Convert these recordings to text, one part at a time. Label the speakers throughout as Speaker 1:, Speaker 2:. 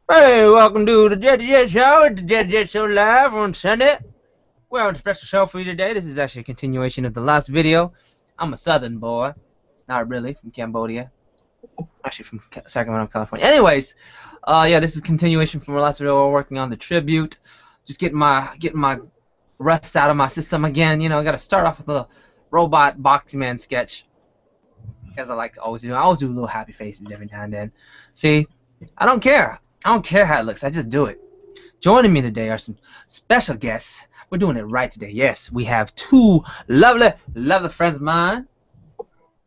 Speaker 1: Hey, welcome to the Jet Show. It's the Jet Show live on Sunday. We have a special show for you today. This is actually a continuation of the last video. I'm a Southern boy, not really from Cambodia. Actually, from Sacramento, California. Anyways, yeah, this is a continuation from our last video. We're working on the tribute. Just getting my rust out of my system again. You know, I got to start off with a robot boxing man sketch, as I like to always do. I always do little happy faces every now and then. See, I don't care. I don't care how it looks. I just do it. Joining me today are some special guests. We're doing it right today. Yes, we have two lovely, lovely friends of mine.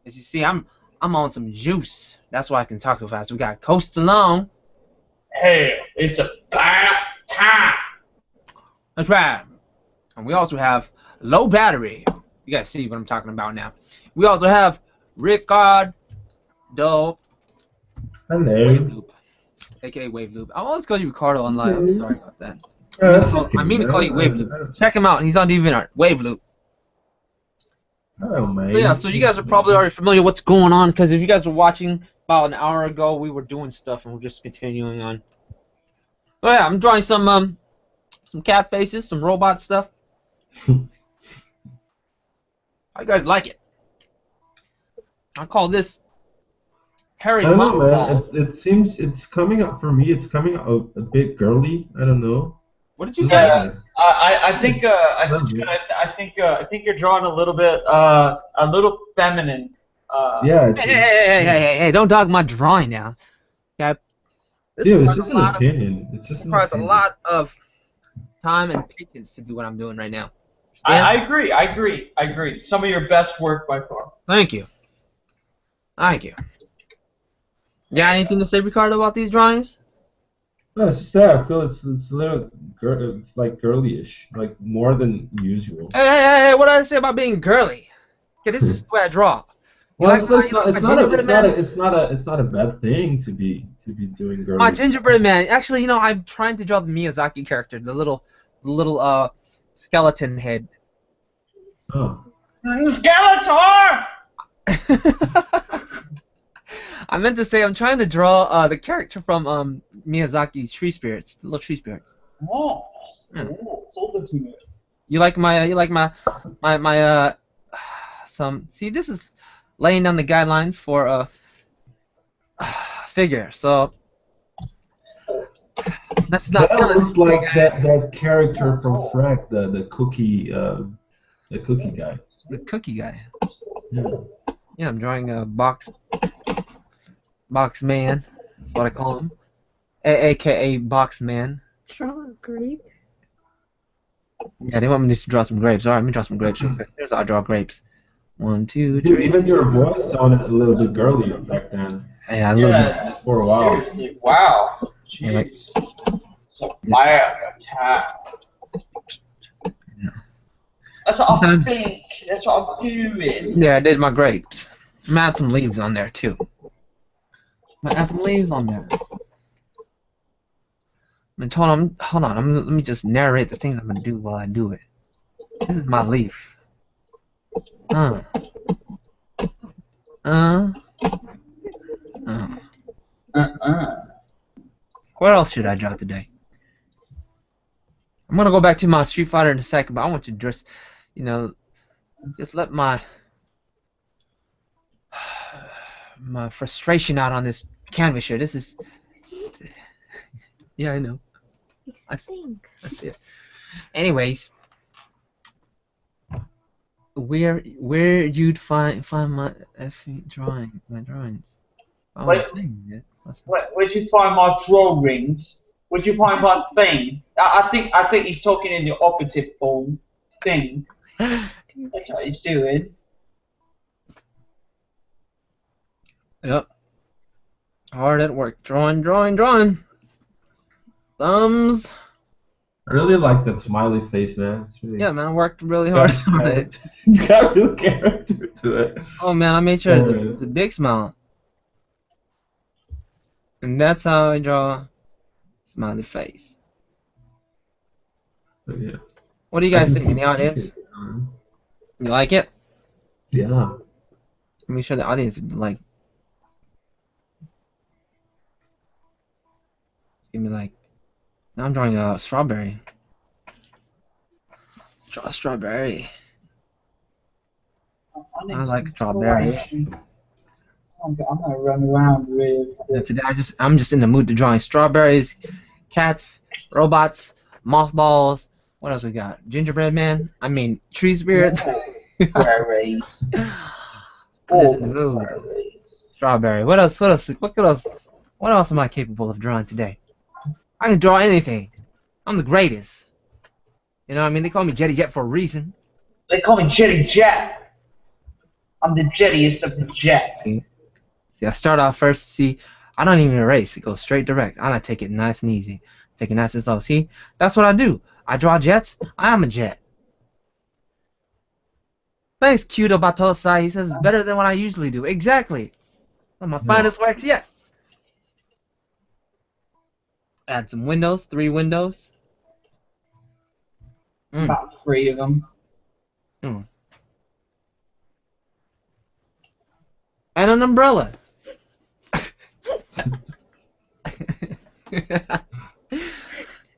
Speaker 1: As you see, I'm on some juice. That's why I can talk so fast. We got Coast Along.
Speaker 2: Hell, it's about time.
Speaker 1: That's right. And we also have Low Battery. You guys see what I'm talking about now. We also have Ricardo
Speaker 3: Hello.
Speaker 1: Waveloop, aka Waveloop. I always call you Ricardo online. I'm sorry about that. I mean to call you Waveloop. Check him out. He's on DeviantArt. Waveloop.
Speaker 3: Hello, man.
Speaker 1: So yeah, so you guys are probably already familiar with what's going on, because if you guys were watching about an hour ago, we were doing stuff and we're just continuing on. So yeah, I'm drawing some cat faces, some robot stuff. How you guys like it? I call this Harry
Speaker 3: I don't know,
Speaker 1: Mothball.
Speaker 3: man. It seems it's coming up for me. It's coming out a bit girly. I don't know.
Speaker 1: What did you say?
Speaker 2: Yeah, I think you're drawing a little bit a little feminine.
Speaker 3: Yeah.
Speaker 1: Hey, don't dog my drawing now. Yeah, this
Speaker 3: Dude, it's
Speaker 1: requires
Speaker 3: just
Speaker 1: a
Speaker 3: an
Speaker 1: lot of
Speaker 3: opinion. It's just an
Speaker 1: requires a
Speaker 3: opinion.
Speaker 1: lot of time and patience to do what I'm doing right now.
Speaker 2: I
Speaker 1: Understand?
Speaker 2: agree. Some of your best work by far.
Speaker 1: Thank you. Thank you. You got anything to say, Ricardo, about these drawings?
Speaker 3: No, it's just that I feel it's a little it's like girly-ish, like more than usual.
Speaker 1: Hey, what did I say about being girly? Okay, this is the way I draw. You
Speaker 3: Well,
Speaker 1: like my gingerbread man?
Speaker 3: it's not a bad thing to be doing
Speaker 1: My
Speaker 3: girly.
Speaker 1: gingerbread man. Actually, you know, I'm trying to draw the Miyazaki character, the little skeleton head.
Speaker 3: Oh.
Speaker 2: Skeletor!
Speaker 1: I meant to say I'm trying to draw the character from Miyazaki's Tree Spirits, the little tree spirits.
Speaker 2: Oh,
Speaker 1: Yeah.
Speaker 2: so good to me.
Speaker 1: You like my some. See, this is laying down the guidelines for figure. So that's not
Speaker 3: That
Speaker 1: feeling.
Speaker 3: looks like that character from Shrek, the cookie guy.
Speaker 1: The cookie guy.
Speaker 3: Yeah.
Speaker 1: Yeah, I'm drawing a box man. That's what I call him. AKA box man.
Speaker 4: Draw a grape?
Speaker 1: Yeah, they want me to draw some grapes. Alright, let me draw some grapes. Here's how I draw grapes. 1, 2,
Speaker 3: Dude,
Speaker 1: 3.
Speaker 3: even your voice sounded a little bit girly back then.
Speaker 1: Yeah, a little bit.
Speaker 2: Yeah,
Speaker 3: For a while.
Speaker 2: seriously, wow.
Speaker 1: Yeah, like-
Speaker 2: Jeez. So bad attack. That's what I think. That's what I'm doing.
Speaker 1: Yeah, I did my grapes. I'm gonna add some leaves on there too. I'm gonna add some leaves on there. Hold on. Let me just narrate the things I'm gonna do while I do it. This is my leaf. Uh. What else should I draw today? I'm gonna go back to my Street Fighter in a second, but I want you to just, you know, just let my frustration out on this canvas here. This is, yeah, I know. I see it. Anyways, where you'd find my drawings? Oh,
Speaker 2: Wait. Where'd you find my drawings? Where'd you find my thing? I think he's talking in the operative form. Thing. That's what he's doing.
Speaker 1: Yep. Hard at work. Drawing. Thumbs.
Speaker 3: I really like that smiley face, man. It's really,
Speaker 1: Yeah, man, I worked really hard on it.
Speaker 3: It's got real character to it.
Speaker 1: Oh man, I made sure it's a big smile. And that's how I draw smiley face.
Speaker 3: But yeah.
Speaker 1: What do you guys think in the audience? You like it?
Speaker 3: Yeah.
Speaker 1: Let me show the audience like. Give me like. Now I'm drawing a strawberry. Draw a strawberry. I like strawberries.
Speaker 2: I'm gonna run around with.
Speaker 1: Today I'm just in the mood to drawing strawberries, cats, robots, mothballs. What else we got? Gingerbread man. I mean tree spirits.
Speaker 2: Strawberries.
Speaker 1: I'm just in the mood. Strawberry. What else? What else? What else? What else am I capable of drawing today? I can draw anything. I'm the greatest. You know what I mean? They call me Jetty Jet for a reason.
Speaker 2: They call me Jetty Jet. I'm the jettiest of the jets.
Speaker 1: See, I start off first. See, I don't even erase. It goes straight direct. I take it nice and easy. Take it nice and slow. See, that's what I do. I draw jets. I am a jet. Thanks, Kyudo Batosai. He says better than what I usually do. Exactly. One of my finest works yet. Add some windows. 3 windows.
Speaker 2: About 3 of them.
Speaker 1: And an umbrella.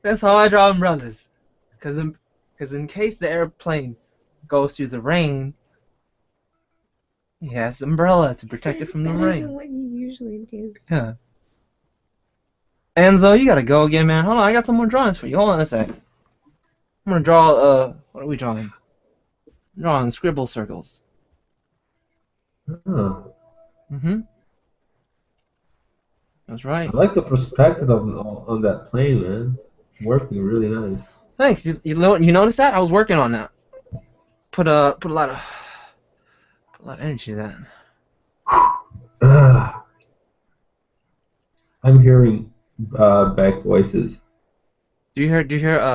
Speaker 1: That's how I draw umbrellas. Cause in case the airplane goes through the rain, he has an umbrella to protect it from the rain.
Speaker 4: That's what you usually do.
Speaker 1: Yeah. Enzo, you gotta go again, man. Hold on, I got some more drawings for you. Hold on a sec. I'm gonna draw. What are we drawing? I'm drawing scribble circles.
Speaker 3: Huh.
Speaker 1: That's right.
Speaker 3: I like the perspective on that plane, man. Working really nice.
Speaker 1: Thanks. You noticed that? I was working on that. Put a lot of energy to that.
Speaker 3: I'm hearing back voices.
Speaker 1: Do you hear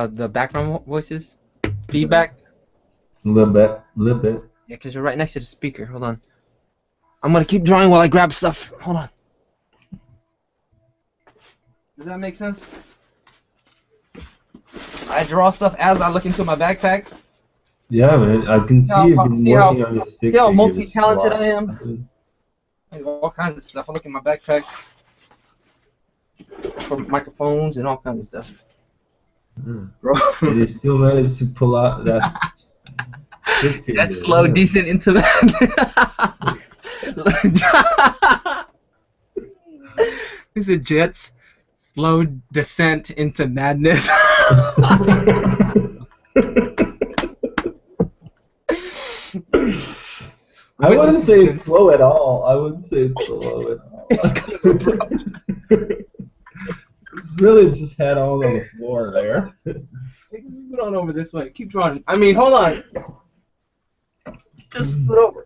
Speaker 1: the background voices? Feedback?
Speaker 3: A little bit.
Speaker 1: Yeah, because you're right next to the speaker. Hold on. I'm gonna keep drawing while I grab stuff. Hold on. Does that make sense? I draw stuff as I look into my backpack.
Speaker 3: Yeah, man. I can see you've been working on your stick.
Speaker 1: See how
Speaker 3: figures
Speaker 1: multi-talented
Speaker 3: a lot.
Speaker 1: I am? I have all kinds of stuff. I look in my backpack for microphones and all kinds of stuff. Bro.
Speaker 3: And you still managed to pull out that stick figure.
Speaker 1: That's slow, decent, intimate. Is it Jet's slow descent into madness?
Speaker 3: I wouldn't say it's slow at all. I wouldn't say it's slow at all.
Speaker 1: It's kind of abrupt.
Speaker 3: It's really just head on the floor there.
Speaker 1: Just scoot on over this way. Keep drawing. I mean, hold on. Just scoot over.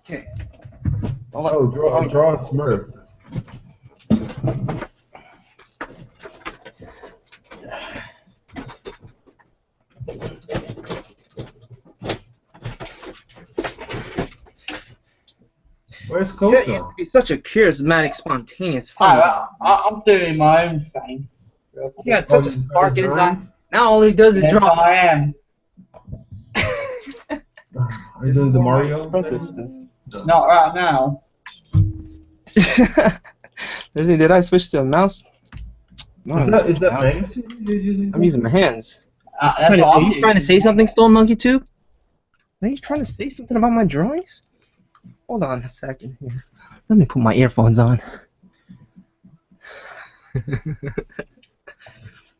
Speaker 1: Okay.
Speaker 3: Oh, draw a Smurf. Where's
Speaker 1: You
Speaker 3: Coco?
Speaker 1: used to be such a charismatic, spontaneous, fun.
Speaker 2: I'm doing my own thing.
Speaker 1: He had such a spark in his eye. Now all he does is
Speaker 2: Yes,
Speaker 1: draw.
Speaker 2: I am.
Speaker 3: Are you doing the Mario?
Speaker 2: Not right now.
Speaker 1: Did I switch to a mouse? No,
Speaker 3: Is that mouse you're using?
Speaker 1: I'm using my hands.
Speaker 2: That's what
Speaker 1: Are
Speaker 2: I'm
Speaker 1: you trying to say something, Stone Monkey Tube? Are you trying to say something about my drawings? Hold on a second here. Let me put my earphones on.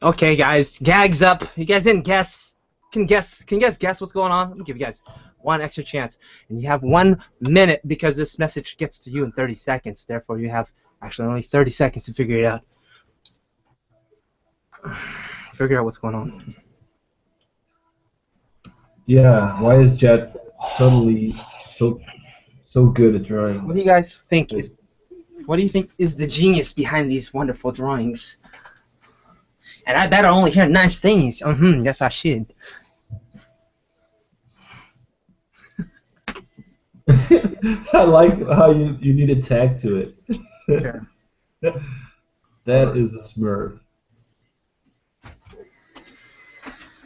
Speaker 1: Okay, guys, gags up. You guys didn't guess. Can you guys guess what's going on? Let me give you guys one extra chance. And you have 1 minute because this message gets to you in 30 seconds. Therefore, you have actually only 30 seconds to figure it out. Figure out what's going on.
Speaker 3: Yeah, why is Jet suddenly so good at drawing?
Speaker 1: What do you guys think is? What do you think is the genius behind these wonderful drawings? And I better only hear nice things. Yes, I should.
Speaker 3: I like how you need a tag to it.
Speaker 1: Sure.
Speaker 3: That is a Smurf.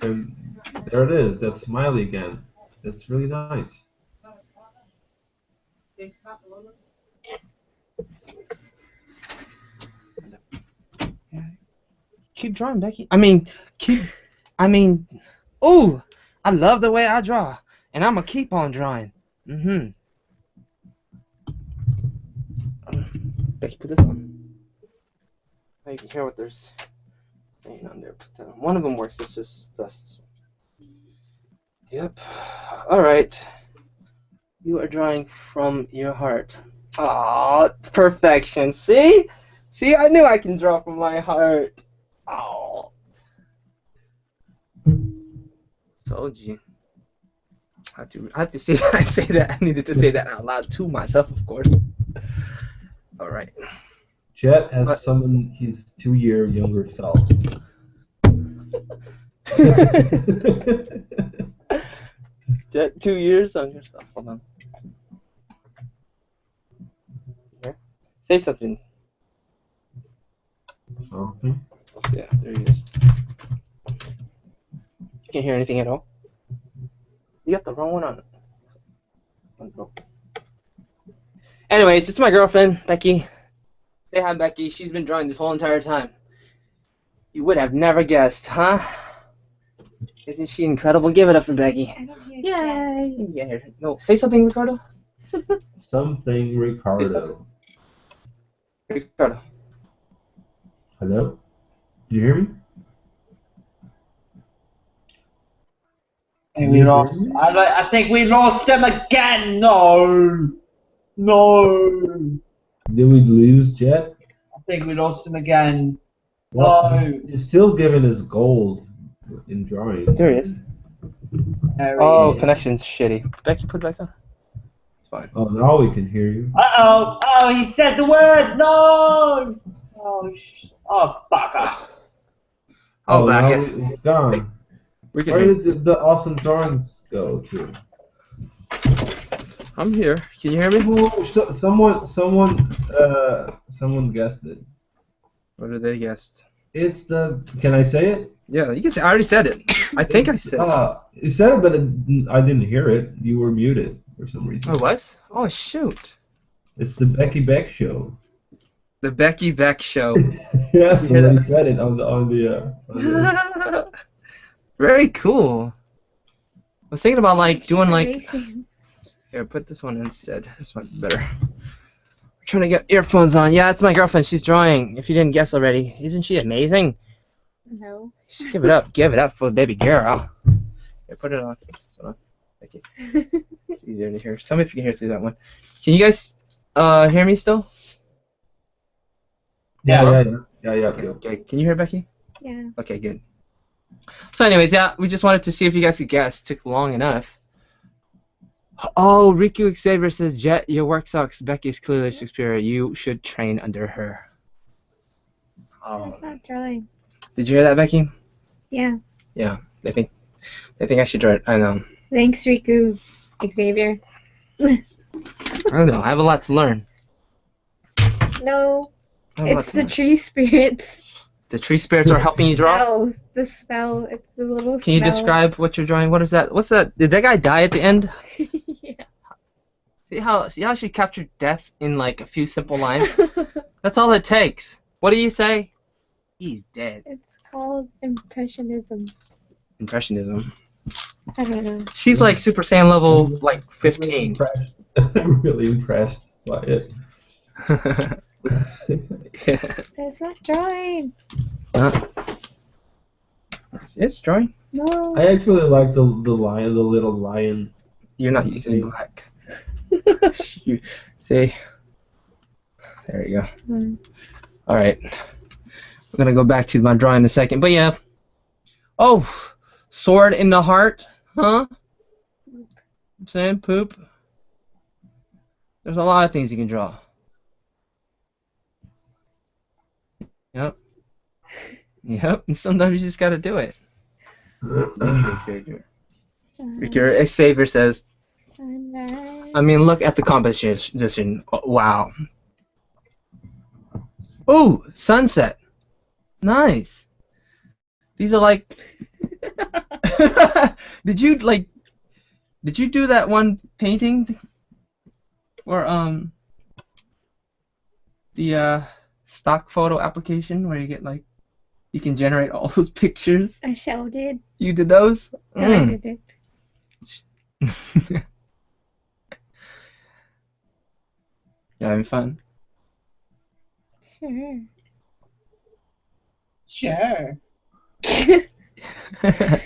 Speaker 3: And there it is. That's Smiley again. That's really nice.
Speaker 1: keep drawing, Becky. I mean, ooh, I love the way I draw, and I'm gonna keep on drawing. Becky, put this on. Now you can hear what there's saying on there. Put that on. One of them works. It's just this one. Yep. All right. You are drawing from your heart. Oh, perfection. See? See, I knew I can draw from my heart. Oh. Told you. I had to say that. I say that. I needed to say that out loud to myself, of course. All right.
Speaker 3: Jet has summoned his 2-year younger self.
Speaker 1: Jet, 2 years on yourself. Hold on. Here. Say something.
Speaker 3: Something?
Speaker 1: Yeah, there he is. You can't hear anything at all. You got the wrong one on it. Anyways, it's my girlfriend, Becky. Say hi, Becky. She's been drawing this whole entire time. You would have never guessed, huh? Isn't she incredible? Give it up for Becky.
Speaker 4: I don't hear
Speaker 1: Yay! Yeah. No, say something, Ricardo.
Speaker 3: Something, Ricardo.
Speaker 1: Ricardo.
Speaker 3: Hello? Did you hear me?
Speaker 2: And we lost. I think we lost them again. No. No.
Speaker 3: Did we lose Jet?
Speaker 2: I think we lost him again.
Speaker 3: Well,
Speaker 2: No.
Speaker 3: he's still giving us gold in drawing.
Speaker 1: There he is.
Speaker 2: There he
Speaker 1: Oh,
Speaker 2: is.
Speaker 1: connection's shitty. Becky, put it back on. It's fine.
Speaker 3: Oh, now we can hear you.
Speaker 2: Uh-oh. Oh, he said the word. No. Oh, fucker.
Speaker 1: Oh, back
Speaker 3: now
Speaker 1: in.
Speaker 3: it's gone.
Speaker 1: We can
Speaker 3: Where
Speaker 1: hear.
Speaker 3: did the awesome drawings go to?
Speaker 1: I'm here. Can you hear me?
Speaker 3: Oh, someone guessed it.
Speaker 1: What did they guess?
Speaker 3: It's the. Can I say it?
Speaker 1: Yeah, you can say. I already said it. I think I said it.
Speaker 3: You said it, but I didn't hear it. You were muted for some reason.
Speaker 1: Oh, what? Oh, shoot.
Speaker 3: It's the Becky Beck show.
Speaker 1: The Becky Beck Show.
Speaker 3: Yeah,
Speaker 1: You hear
Speaker 3: somebody
Speaker 1: that?
Speaker 3: said it on the.
Speaker 1: Very cool. I was thinking about like doing like.
Speaker 4: Racing.
Speaker 1: Here, put this one instead. This one's better. We're trying to get earphones on. Yeah, it's my girlfriend. She's drawing. If you didn't guess already, isn't she amazing?
Speaker 4: No.
Speaker 1: Give it up. Give it up for the baby girl. Here, put it on. Hold on. Thank you. It's easier to hear. Tell me if you can hear through that one. Can you guys hear me still?
Speaker 3: Yeah.
Speaker 1: Okay. Can you hear Becky?
Speaker 4: Yeah.
Speaker 1: Okay, good. So anyways, yeah, we just wanted to see if you guys could guess. Took long enough. Oh, Riku Xavier says, Jet, your work sucks. Becky is clearly superior. You should train under her.
Speaker 4: That's not drawing.
Speaker 1: Did you hear that, Becky?
Speaker 4: Yeah.
Speaker 1: Yeah, they think I should draw it. I know.
Speaker 4: Thanks, Riku Xavier.
Speaker 1: I don't know. I have a lot to learn.
Speaker 4: No.
Speaker 1: I have a lot
Speaker 4: It's
Speaker 1: to
Speaker 4: the
Speaker 1: learn.
Speaker 4: tree spirits.
Speaker 1: The tree spirits are helping you draw?
Speaker 4: No, the spell. It's the little
Speaker 1: Can you
Speaker 4: spell.
Speaker 1: describe what you're drawing? What is that? What's that? Did that guy die at the end?
Speaker 4: Yeah.
Speaker 1: See how she captured death in like a few simple lines? That's all it takes. What do you say? He's dead.
Speaker 4: It's called Impressionism.
Speaker 1: Impressionism.
Speaker 4: I don't know.
Speaker 1: She's like Super Saiyan level like 15.
Speaker 3: I'm really impressed by it.
Speaker 4: That's not drawing.
Speaker 1: It's drawing.
Speaker 4: No.
Speaker 3: I actually like the lion, the little lion.
Speaker 1: You're not using black. You see? There you go.
Speaker 4: Hmm.
Speaker 1: All right. We're gonna go back to my drawing in a second, but yeah. Oh, sword in the heart, huh? I'm saying poop. There's a lot of things you can draw. Yep. Yep. And sometimes you just gotta do it. Xavier. Xavier says.
Speaker 4: Sunrise.
Speaker 1: I mean, look at the composition. Oh, wow. Oh, sunset. Nice. These are like. Did you do that one painting? Or the stock photo application where you get like You can generate all those pictures.
Speaker 4: I shouted.
Speaker 1: You did those?
Speaker 4: No, I did it.
Speaker 1: You having fun?
Speaker 4: Sure.
Speaker 2: Sure.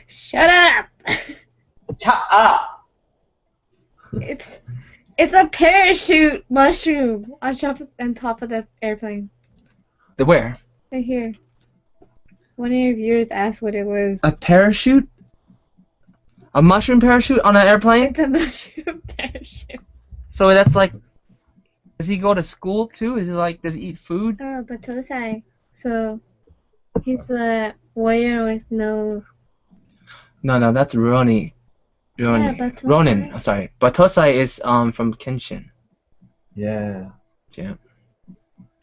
Speaker 4: Shut up!
Speaker 2: Shut up.
Speaker 4: It's a parachute mushroom on top of the airplane.
Speaker 1: The where?
Speaker 4: Right here. One of your viewers asked what it was.
Speaker 1: A parachute? A mushroom parachute on an airplane?
Speaker 4: It's a mushroom parachute.
Speaker 1: So that's like, does he go to school too? Is he like, does he eat food?
Speaker 4: But Tosai. So he's a warrior with no.
Speaker 1: No, that's Roni.
Speaker 4: Yeah, but
Speaker 1: Ronin. Oh, sorry. Batosai is from Kenshin.
Speaker 3: Yeah.
Speaker 1: Yeah.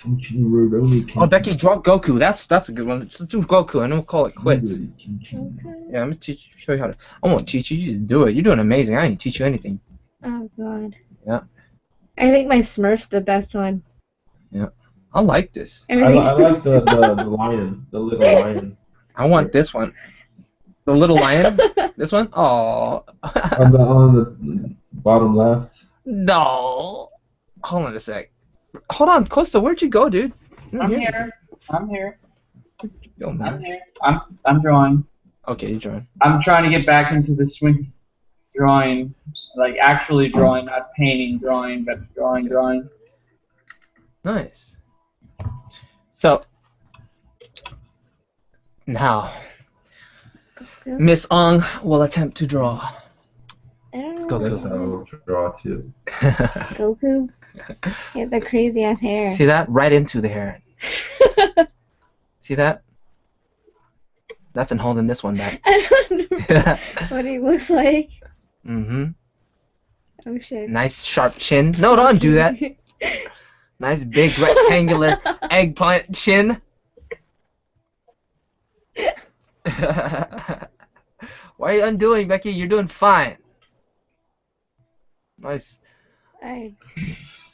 Speaker 3: Kenshin Rurouni
Speaker 1: Oh, Becky, draw Goku. That's a good one. Let's do Goku, and then we'll call it quits.
Speaker 3: Kenshin.
Speaker 4: Okay.
Speaker 1: Yeah, I'm gonna show you how to. I won't teach you. You just do it. You're doing amazing. I didn't teach you anything.
Speaker 4: Oh God.
Speaker 1: Yeah.
Speaker 4: I think my Smurf's the best one.
Speaker 1: Yeah. I like this.
Speaker 3: I like the lion, the little lion.
Speaker 1: I want this one. The little lion. This one. Oh.
Speaker 3: On the bottom left.
Speaker 1: No. Hold on a sec. Hold on, Costa. Where'd you go, dude? You're
Speaker 2: I'm here. I'm here.
Speaker 1: Yo,
Speaker 2: I'm
Speaker 1: man.
Speaker 2: here. I'm drawing.
Speaker 1: Okay, you're drawing.
Speaker 2: I'm trying to get back into the swing drawing, like actually drawing, not painting drawing, but drawing.
Speaker 1: Nice. So now,
Speaker 4: Goku?
Speaker 1: Miss Ong will attempt to draw.
Speaker 4: I don't know.
Speaker 1: Goku.
Speaker 3: That's how I'll draw too.
Speaker 4: Goku? He has a crazy ass hair.
Speaker 1: See that? Right into the hair. See that? Nothing holding this one back.
Speaker 4: I don't know what he looks like.
Speaker 1: Mm-hmm.
Speaker 4: Oh shit.
Speaker 1: Nice sharp chin. No, don't do that. Nice big rectangular eggplant chin. Why are you undoing, Becky? You're doing fine. Nice
Speaker 4: I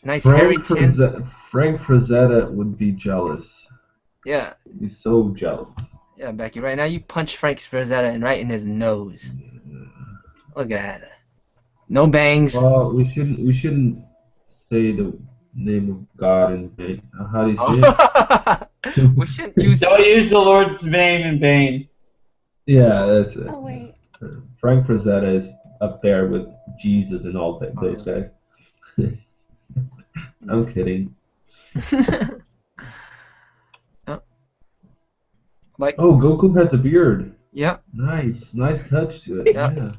Speaker 1: hairy chin.
Speaker 3: Frank Frazetta would be jealous.
Speaker 1: Yeah.
Speaker 3: He's so jealous.
Speaker 1: Yeah, Becky, right now you punch Frank Sforzetta right in his nose. Look at that. No bangs.
Speaker 3: Well, we shouldn't say the name of God in vain. How do you say it?
Speaker 1: We shouldn't use
Speaker 2: Don't use the Lord's name in vain.
Speaker 3: Yeah, that's it.
Speaker 4: Oh wait.
Speaker 3: Frank Frazetta is up there with Jesus and all those guys. I'm kidding.
Speaker 1: Like,
Speaker 3: oh, Goku has a beard.
Speaker 1: Yep.
Speaker 3: Nice touch to it.
Speaker 1: Yep.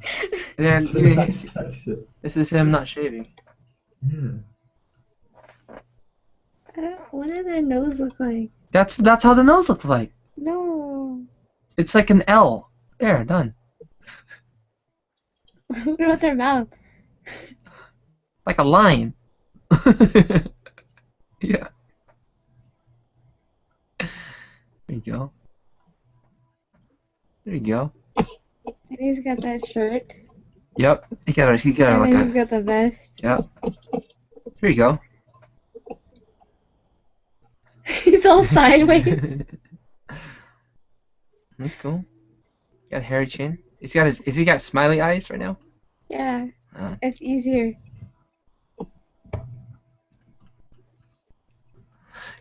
Speaker 3: Yeah.
Speaker 1: And
Speaker 3: Nice touch to it.
Speaker 1: this is him not shaving.
Speaker 3: Yeah.
Speaker 4: What does their nose look like?
Speaker 1: That's how the nose looks like.
Speaker 4: No.
Speaker 1: It's like an L. There, done.
Speaker 4: Who wrote their mouth?
Speaker 1: Like a line. Yeah. There you go. There you go.
Speaker 4: And he's got that shirt.
Speaker 1: Yep. He got
Speaker 4: And
Speaker 1: like
Speaker 4: then he's
Speaker 1: a.
Speaker 4: got the vest.
Speaker 1: Yep. Here you go.
Speaker 4: He's all sideways.
Speaker 1: That's cool. Got a hairy chin. Is he got smiley eyes right now?
Speaker 4: Yeah. It's easier.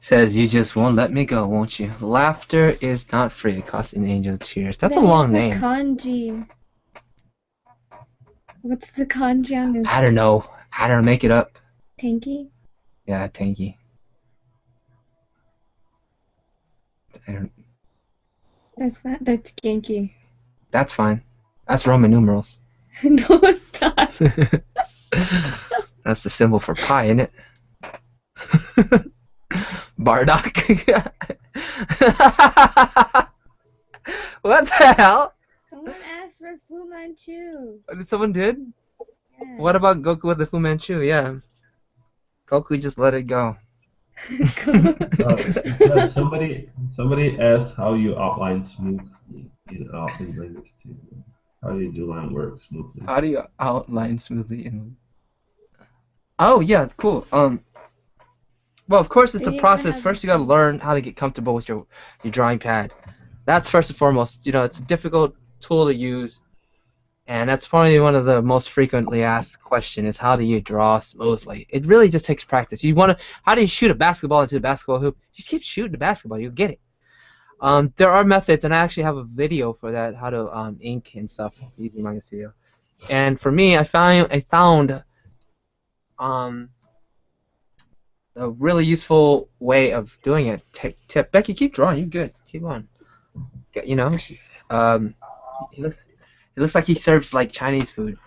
Speaker 1: Says you just won't let me go, won't you? Laughter is not free. It costs an angel tears. That's a
Speaker 4: That
Speaker 1: long
Speaker 4: is
Speaker 1: name.
Speaker 4: Kanji. What's the kanji on his
Speaker 1: I don't know. Make it up.
Speaker 4: tanky?
Speaker 1: Yeah, tanky. I don't.
Speaker 4: That's Genki.
Speaker 1: That's fine. That's Roman numerals.
Speaker 4: No, it's not.
Speaker 1: That's the symbol for pi, isn't it? Bardock. What the hell?
Speaker 4: Someone asked for Fu Manchu.
Speaker 1: Did someone did?
Speaker 4: Yeah.
Speaker 1: What about Goku with the Fu Manchu? Yeah. Goku just let it go.
Speaker 3: Somebody asked how you outline smoothly in language too. How do you do line work smoothly?
Speaker 1: How do you outline smoothly in? Oh yeah, cool. Well, of course it's a
Speaker 4: Do you
Speaker 1: process.
Speaker 4: have-
Speaker 1: First, you gotta learn how to get comfortable with your drawing pad. That's first and foremost. You know, it's a difficult tool to use, and that's probably one of the most frequently asked questions: is how do you draw smoothly? It really just takes practice. You want to, how do you shoot a basketball into a basketball hoop? Just keep shooting the basketball, you'll get it. There are methods, and I actually have a video for that, how to ink and stuff using Manga Studio. And for me, I found a really useful way of doing it. Tip, Becky, keep drawing. You're good. Keep on. You know, he looks like he serves like Chinese food.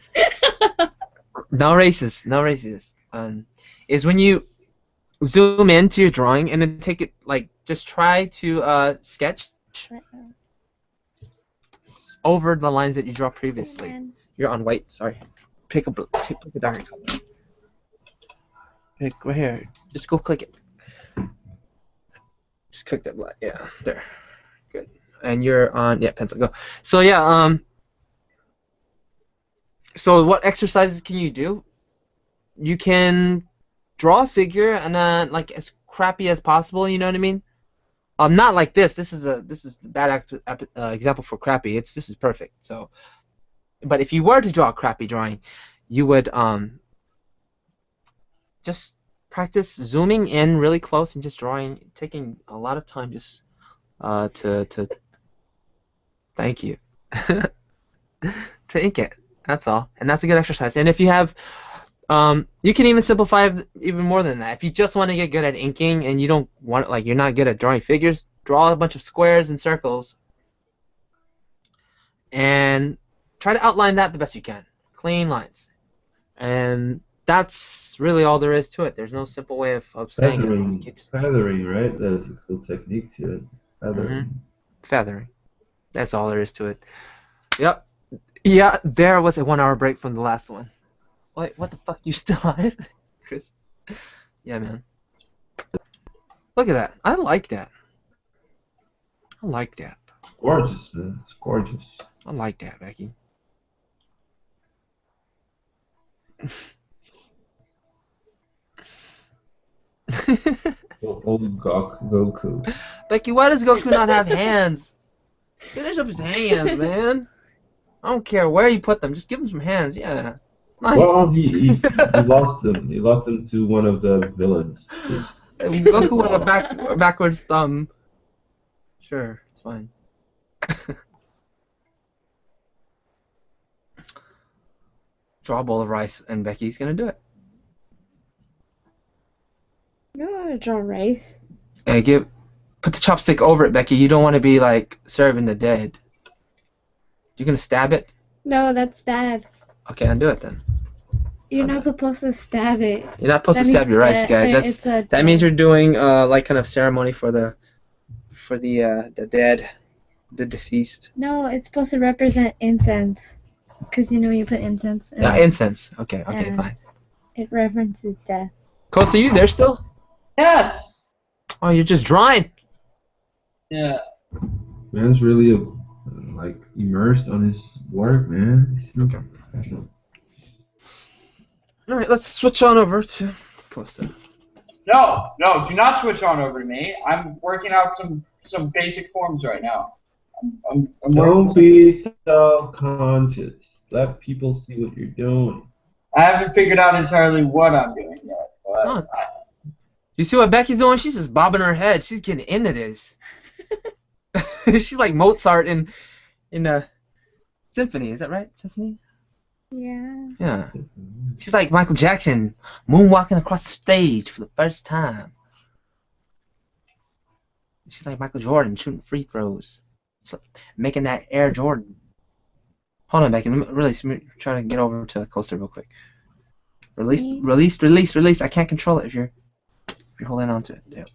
Speaker 1: No racist. No racist. Is when you zoom into your drawing and then take it like just try to sketch over the lines that you draw previously. You're on white. Sorry. Pick a darker color. Pick right here. Just go click it. Just click that black. Yeah, there. Good. And you're on pencil. Go. So yeah. So what exercises can you do? You can draw a figure and like as crappy as possible. You know what I mean? Not like this. This is the bad example for crappy. This is perfect. So, but if you were to draw a crappy drawing, you would just practice zooming in really close and just drawing, taking a lot of time just to thank you to ink it. That's all, and that's a good exercise. And if you have you can even simplify it even more than that. If you just want to get good at inking and you don't want, like, you're not good at drawing figures, draw a bunch of squares and circles and try to outline that the best you can. Clean lines. And that's really all there is to it. There's no simple way of saying it.
Speaker 3: Feathering, right? That is a cool technique to it. Feathering.
Speaker 1: Feathering. That's all there is to it. Yep. Yeah, there was a 1 hour break from the last one. Wait, what the fuck? You still alive? Chris? Yeah, man. Look at that. I like that. I like that.
Speaker 3: Gorgeous, man. It's gorgeous.
Speaker 1: I like that, Becky.
Speaker 3: Old Goku.
Speaker 1: Becky, why does Goku not have hands? Finish up his hands, man. I don't care where you put them. Just give him some hands. Yeah. Nice.
Speaker 3: Well, he lost them. He lost them to one of the villains.
Speaker 1: Goku with a backwards thumb. Sure, it's fine. Draw a bowl of rice, and Becky's gonna do it.
Speaker 4: You don't want to draw rice.
Speaker 1: Hey, put the chopstick over it, Becky. You don't want to be like serving the dead. You gonna stab it?
Speaker 4: No, that's bad.
Speaker 1: Okay, undo it then.
Speaker 4: You're not supposed to stab it.
Speaker 1: You're not supposed to stab your rice, guys. That means you're doing like kind of ceremony for the dead, the deceased.
Speaker 4: No, it's supposed to represent incense. Because you know you put incense.
Speaker 1: Yeah, incense. Okay, fine.
Speaker 4: It references death.
Speaker 1: Coast, are you there still?
Speaker 2: Yes.
Speaker 1: Oh, you're just drawing.
Speaker 2: Yeah.
Speaker 3: Man's really like immersed on his work, man.
Speaker 1: Okay. All right, let's switch on over to Costa.
Speaker 2: No, do not switch on over to me. I'm working out some basic forms right now. I'm
Speaker 3: Don't be self-conscious. Let people see what you're doing.
Speaker 2: I haven't figured out entirely what I'm doing yet. But
Speaker 1: You see what Becky's doing? She's just bobbing her head. She's getting into this. She's like Mozart in a symphony. Is that right? Symphony?
Speaker 4: Yeah.
Speaker 1: Yeah. She's like Michael Jackson moonwalking across the stage for the first time. She's like Michael Jordan shooting free throws. Making that Air Jordan. Hold on, Becky. Let me really try to get over to Coaster real quick. Release. I can't control it if you're holding on to it. Yeah.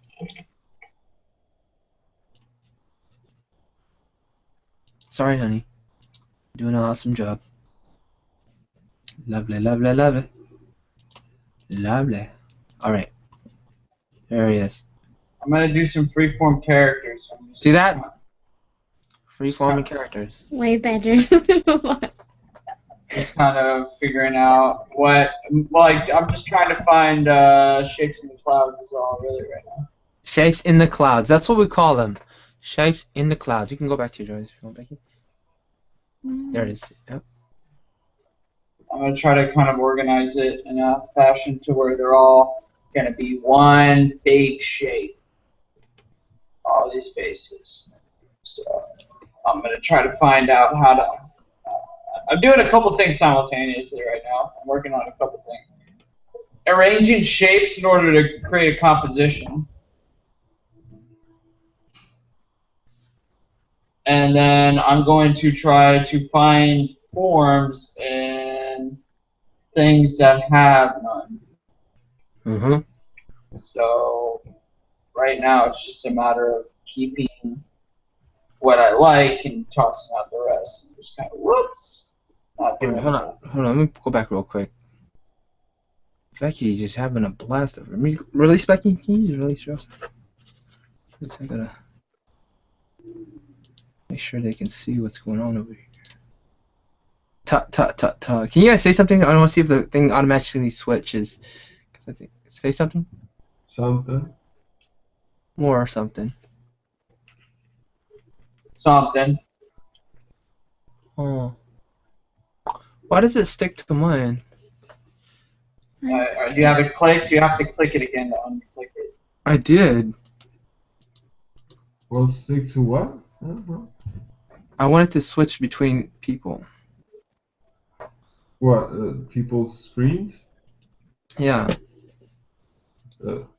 Speaker 1: Sorry, honey. Doing an awesome job. Lovely. Alright. There he is.
Speaker 2: I'm gonna do some freeform characters.
Speaker 1: See that? Freeforming characters.
Speaker 4: Way better.
Speaker 2: Just kind of figuring out what, like, I'm just trying to find shapes in the clouds is all really right now.
Speaker 1: Shapes in the clouds. That's what we call them. Shapes in the clouds. You can go back to your drawings if you want, Becky. There it is. Yep.
Speaker 2: I'm going to try to kind of organize it in a fashion to where they're all going to be one big shape. All these faces. So I'm going to try to find out how to... I'm doing a couple things simultaneously right now. I'm working on a couple things. Arranging shapes in order to create a composition. And then I'm going to try to find forms and things that have none. So right now it's just a matter of keeping what I like and tossing out the rest. Just kind of whoops. Not doing
Speaker 1: Hold on. Let me go back real quick. Becky's just having a blast over me. Release, Becky? Can you just release yours? I gotta make sure they can see what's going on over here. Can you guys say something? I want to see if the thing automatically switches. Cause I think say something.
Speaker 3: Something.
Speaker 1: More or something.
Speaker 2: Something.
Speaker 1: Oh. Why does it stick to mine?
Speaker 2: Do you have it clicked? You have to click it again to unclick it.
Speaker 1: I did.
Speaker 3: Well, stick to what?
Speaker 1: I wanted to switch between people.
Speaker 3: What? People's screens?
Speaker 1: Yeah.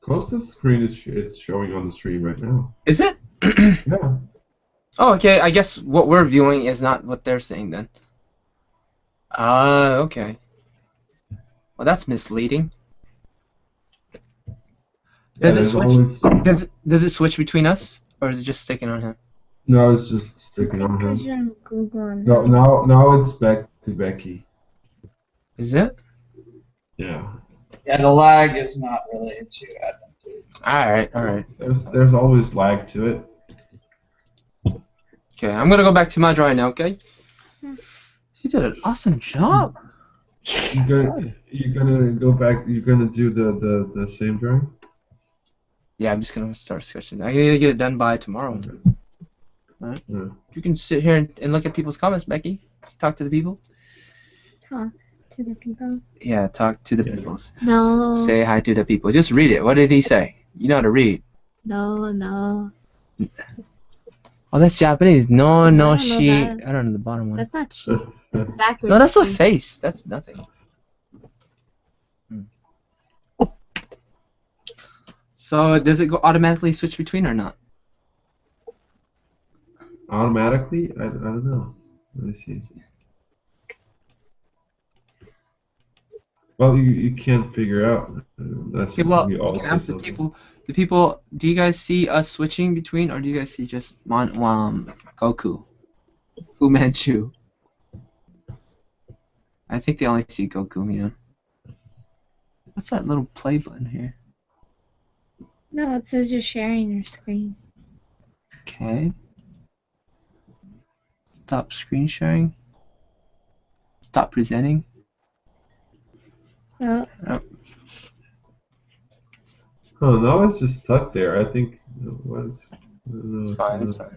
Speaker 3: Costa's screen is showing on the stream right now.
Speaker 1: Is it?
Speaker 3: Yeah.
Speaker 1: Oh, okay. I guess what we're viewing is not what they're saying then. Okay. Well, that's misleading. Does it switch? Does it switch between us, or is it just sticking on him?
Speaker 3: No, it's just sticking on him.
Speaker 4: Because you're on Google.
Speaker 3: No, now it's back to Becky.
Speaker 1: Is it?
Speaker 3: Yeah.
Speaker 2: Yeah, the lag is not really too advantageous.
Speaker 1: All right.
Speaker 3: There's always lag to it.
Speaker 1: Okay, I'm gonna go back to my drawing now. Okay. You did an awesome job.
Speaker 3: You're gonna go back. You're gonna do the same drawing.
Speaker 1: Yeah, I'm just gonna start sketching. I need to get it done by tomorrow. Alright.
Speaker 3: Yeah.
Speaker 1: You can sit here and look at people's comments, Becky. Talk to the people.
Speaker 4: Talk to the people.
Speaker 1: Yeah, talk to the people.
Speaker 4: No.
Speaker 1: Say hi to the people. Just read it. What did he say? You know how to read.
Speaker 4: No.
Speaker 1: Oh, that's Japanese. No,
Speaker 4: I don't know
Speaker 1: she.
Speaker 4: that.
Speaker 1: I don't know the bottom one.
Speaker 4: That's not cheap. Backwards.
Speaker 1: No, that's a face. That's nothing. So, does it go automatically switch between or not?
Speaker 3: Automatically? I don't know. Let me see. Well, you can't figure out. That's
Speaker 1: Okay, well,
Speaker 3: you all
Speaker 1: you can
Speaker 3: say
Speaker 1: ask the
Speaker 3: something.
Speaker 1: people. The people, do you guys see us switching between, or do you guys see just Goku? Fu Manchu? I think they only see Goku, yeah. What's that little play button here?
Speaker 4: No, it says you're sharing your screen.
Speaker 1: Okay. Stop screen sharing. Stop presenting.
Speaker 4: Oh,
Speaker 3: Oh, no, it's just stuck there. I think it was.
Speaker 1: It's fine, it's fine.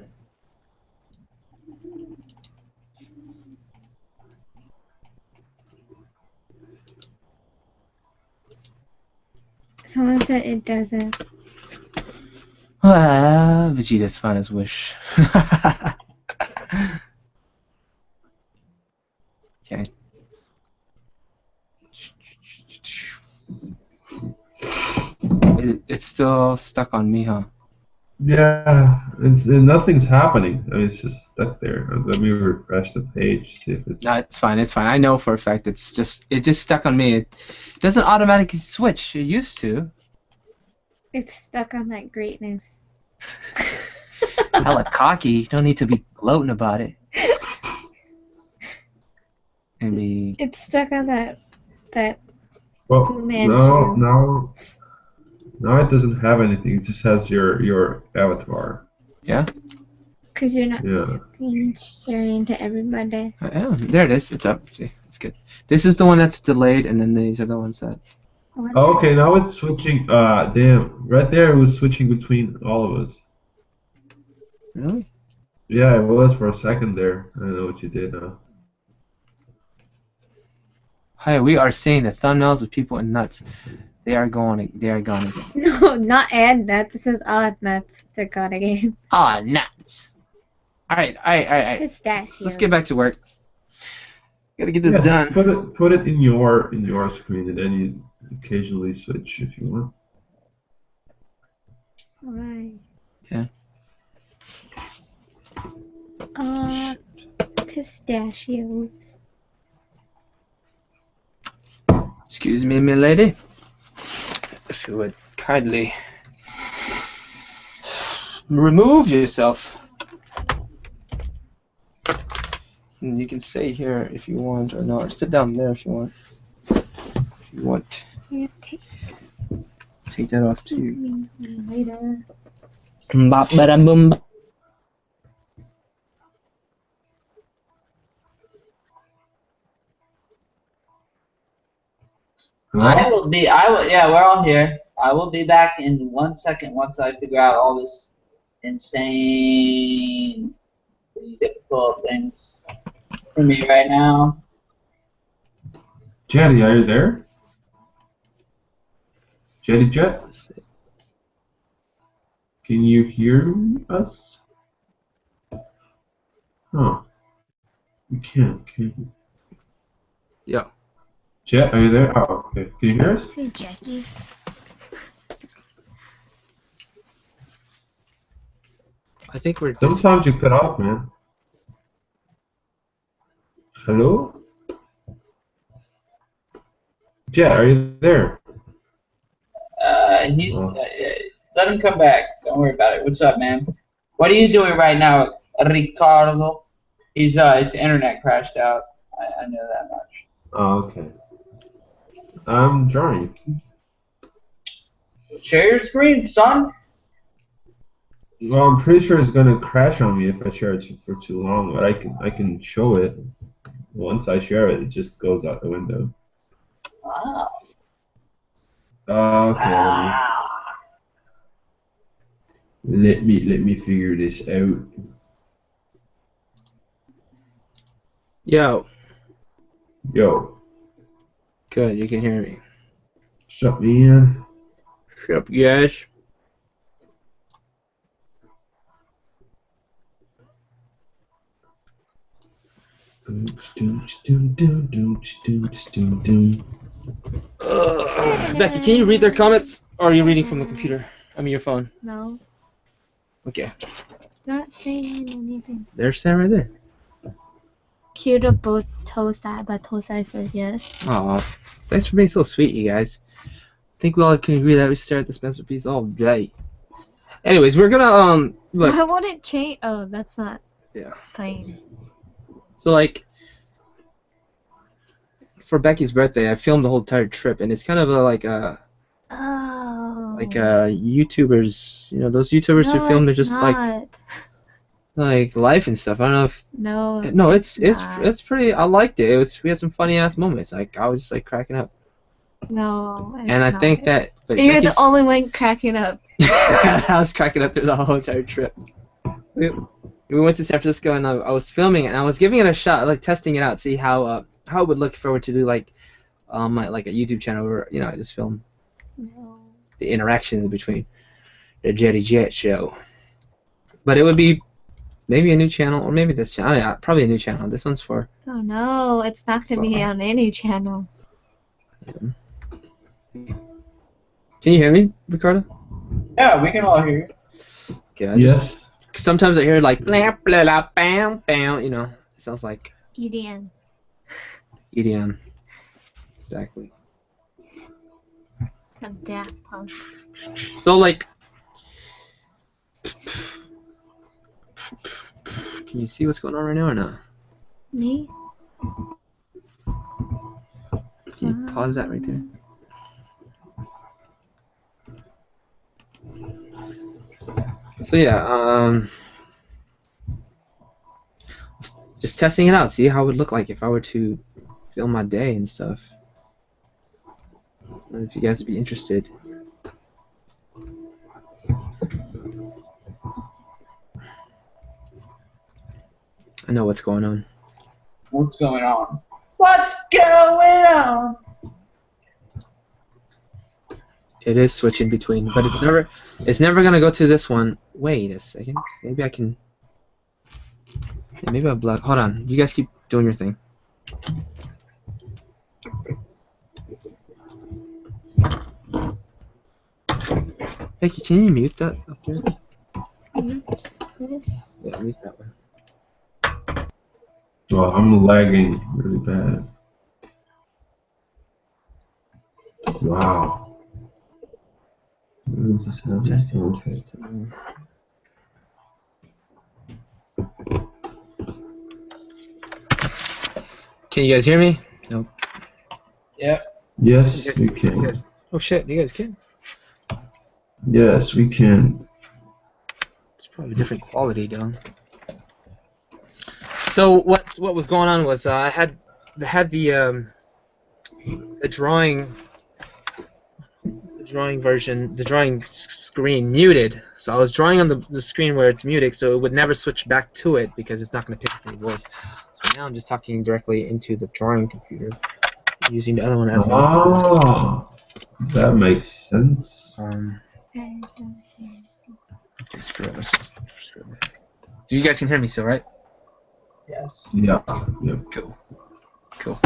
Speaker 4: someone said it doesn't.
Speaker 1: Vegeta's found his wish. Okay. It's still stuck on me, huh?
Speaker 3: Yeah, nothing's happening. I mean, it's just stuck there. Let me refresh the page, see if it's.
Speaker 1: No, it's fine. It's fine. I know for a fact it just stuck on me. It doesn't automatically switch. It used to.
Speaker 4: It's stuck on that greatness.
Speaker 1: Hella cocky. You don't need to be gloating about it. Maybe.
Speaker 4: It's stuck on that
Speaker 3: Well,
Speaker 4: Fu Manchu.
Speaker 3: now it doesn't have anything. It just has your avatar.
Speaker 1: Yeah.
Speaker 4: Because you're not
Speaker 3: Yeah.
Speaker 4: screen sharing to everybody.
Speaker 1: Yeah. There it is. It's up. See, it's good. This is the one that's delayed, and then these are the ones that.
Speaker 3: Oh, okay, now it's switching. Damn, right there it was switching between all of us.
Speaker 1: Really?
Speaker 3: Yeah, it was for a second there. I don't know what you did.
Speaker 1: Hi, we are seeing the thumbnails of people in nuts. They are going. They are gone again.
Speaker 4: No, not and nuts. This is all nuts. They're gone again.
Speaker 1: Ah, nuts. All right, all right, all right, all right.
Speaker 4: Pistachio.
Speaker 1: Let's get back to work. Gotta get this
Speaker 3: Yeah,
Speaker 1: done.
Speaker 3: just put it in your screen, and then you occasionally switch if you want.
Speaker 4: Alright.
Speaker 1: Yeah.
Speaker 4: Pistachios.
Speaker 1: Excuse me, my lady. If you would kindly remove yourself. And you can stay here if you want, or no, or sit down there if you want. If you want,
Speaker 4: Yeah,
Speaker 1: take that off too.
Speaker 4: me later.
Speaker 1: Bop, ba, boom.
Speaker 3: Hello?
Speaker 2: Yeah, we're all here. I will be back in 1 second once I figure out all this insane, difficult things for me right now.
Speaker 3: Jetty, are you there? Jetty Jet, can you hear us? Oh, you can't, can you?
Speaker 1: Yeah.
Speaker 3: Jet, are you there? Oh, okay. Can you hear us?
Speaker 4: Say Jackie.
Speaker 1: I think we're.
Speaker 3: Sometimes you cut off, man. Hello? Jet, are you there? Oh.
Speaker 2: Let him come back. Don't worry about it. What's up, man? What are you doing right now, Ricardo? His internet crashed out. I know that much.
Speaker 3: Oh, okay. I'm drawing.
Speaker 2: Share your screen, son.
Speaker 3: Well, I'm pretty sure it's gonna crash on me if I share it for too long, but I can show it. Once I share it, it just goes out the window.
Speaker 2: Wow.
Speaker 3: Okay, let me figure this out.
Speaker 1: Yo.
Speaker 3: Yo,
Speaker 1: Good, you can hear me.
Speaker 3: what's up, man?
Speaker 1: Shut up, guys. Becky, can you read their comments? Or are you reading from the computer? I mean, your phone.
Speaker 4: No.
Speaker 1: Okay.
Speaker 4: They're not saying anything.
Speaker 1: They're standing right there.
Speaker 4: Cute of both Tosai, but Tosai says yes.
Speaker 1: Aw, thanks for being so sweet, you guys. I think we all can agree that we stare at this masterpiece all day. Anyways, we're gonna look.
Speaker 4: I wouldn't change. Oh, that's not.
Speaker 1: Yeah.
Speaker 4: Plain.
Speaker 1: So like, for Becky's birthday, I filmed the whole entire trip, and it's kind of like a
Speaker 4: Oh.
Speaker 1: YouTubers, those YouTubers who film their just like life and stuff. I don't know if no, it's pretty. I liked it. We had some funny ass moments. Like I was just like cracking up.
Speaker 4: No.
Speaker 1: And I think that. But
Speaker 4: you're
Speaker 1: Becky's,
Speaker 4: the only one cracking up.
Speaker 1: I was cracking up through the whole entire trip. We went to San Francisco, and I was filming it, and I was giving it a shot, like testing it out, see how it would look if I were to do like a YouTube channel where I just film the interactions between the Jetty Jet show. But it would be maybe a new channel, or maybe this channel. Yeah, probably a new channel. This one's for.
Speaker 4: Oh no, it's not gonna be on any channel.
Speaker 1: Can you hear me, Ricardo?
Speaker 2: Yeah, we can all hear you.
Speaker 1: Okay,
Speaker 3: Yes.
Speaker 1: Sometimes I hear like blah blah blah bam bam. It sounds like
Speaker 4: EDM.
Speaker 1: EDM. Exactly.
Speaker 4: Some Daft Punk.
Speaker 1: So like, can you see what's going on right now or not?
Speaker 4: Me?
Speaker 1: Can you pause that right there? So yeah, just testing it out, see how it would look like if I were to film my day and stuff. If you guys would be interested. I know what's going on.
Speaker 2: What's going on? What's going on?
Speaker 1: It is switching between, but it's never gonna go to this one. Wait a second. Maybe I can. Yeah, maybe I'll block. Hold on. You guys keep doing your thing. Hey, can you mute that up here?
Speaker 4: Yes.
Speaker 1: Yeah, mute that one.
Speaker 3: Oh, I'm lagging really bad. Wow. What is this happening?
Speaker 1: Testing.
Speaker 3: Okay.
Speaker 1: Testing. Can you guys hear me? Nope.
Speaker 2: Yep.
Speaker 3: Yes,
Speaker 1: You
Speaker 3: we
Speaker 1: guys,
Speaker 3: can.
Speaker 1: oh shit, you guys can.
Speaker 3: Yes, we can.
Speaker 1: It's probably different quality though. So what was going on was I had the drawing version, the drawing screen muted. So I was drawing on the screen where it's muted, so it would never switch back to it because it's not going to pick up any voice. So now I'm just talking directly into the drawing computer, using the other one as
Speaker 3: Ah, that makes sense.
Speaker 1: Okay, screw it. Let's just screw it. You guys can hear me still, right?
Speaker 2: Yes.
Speaker 3: Yeah. Yep.
Speaker 1: Cool. Cool.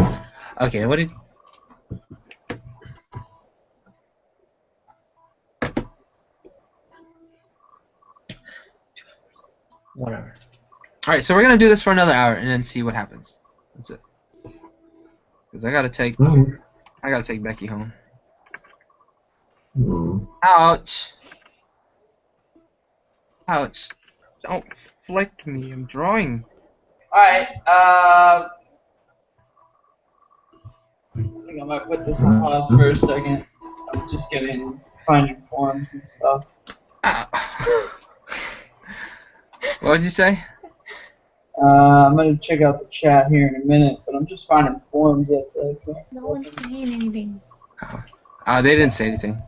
Speaker 1: Okay, what did... Whatever. Alright, so we're going to do this for another hour and then see what happens. That's it. Because I got to take Becky home.
Speaker 3: Oh.
Speaker 1: Ouch! Ouch. Don't flick me, I'm drawing.
Speaker 2: Alright, I think I might put this on pause for a second. I'm just finding forms and stuff.
Speaker 1: Ow. What did you say?
Speaker 2: I'm gonna check out the chat here in a minute, but I'm just finding forms that
Speaker 4: No one's saying anything.
Speaker 1: They didn't say anything.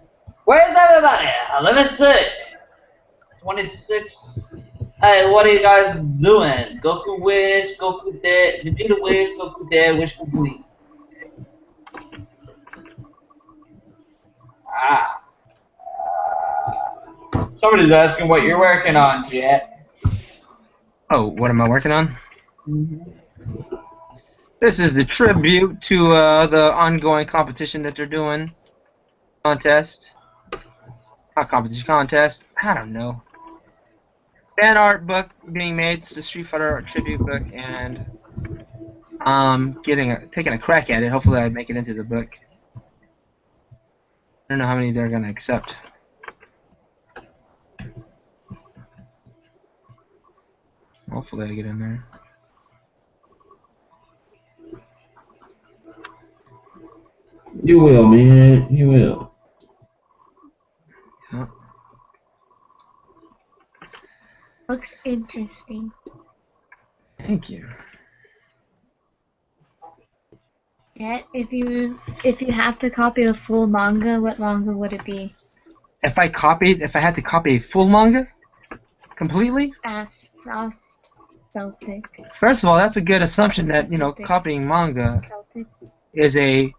Speaker 2: Where's everybody? Let me see. 26. Hey, what are you guys doing? Goku wish, Goku dead, Vegeta wish, Goku dead, wish complete. Ah. Somebody's asking what you're working on, Jet.
Speaker 1: Oh, what am I working on?
Speaker 2: Mm-hmm.
Speaker 1: This is the tribute to the ongoing competition that they're doing. Contest. Not competition, contest. I don't know. Fan art book being made. It's the Street Fighter tribute book, and taking a crack at it. Hopefully I make it into the book. I don't know how many they're gonna accept. Hopefully I get in there.
Speaker 3: You will, man. You will.
Speaker 1: Yeah.
Speaker 4: Looks interesting.
Speaker 1: Thank you.
Speaker 4: Jet, if you have to copy a full manga, what manga would it be?
Speaker 1: If I had to copy a full manga completely,
Speaker 4: Frost Celtic.
Speaker 1: first of all, that's a good assumption that
Speaker 4: Celtic.
Speaker 1: copying manga
Speaker 4: Celtic.
Speaker 1: is a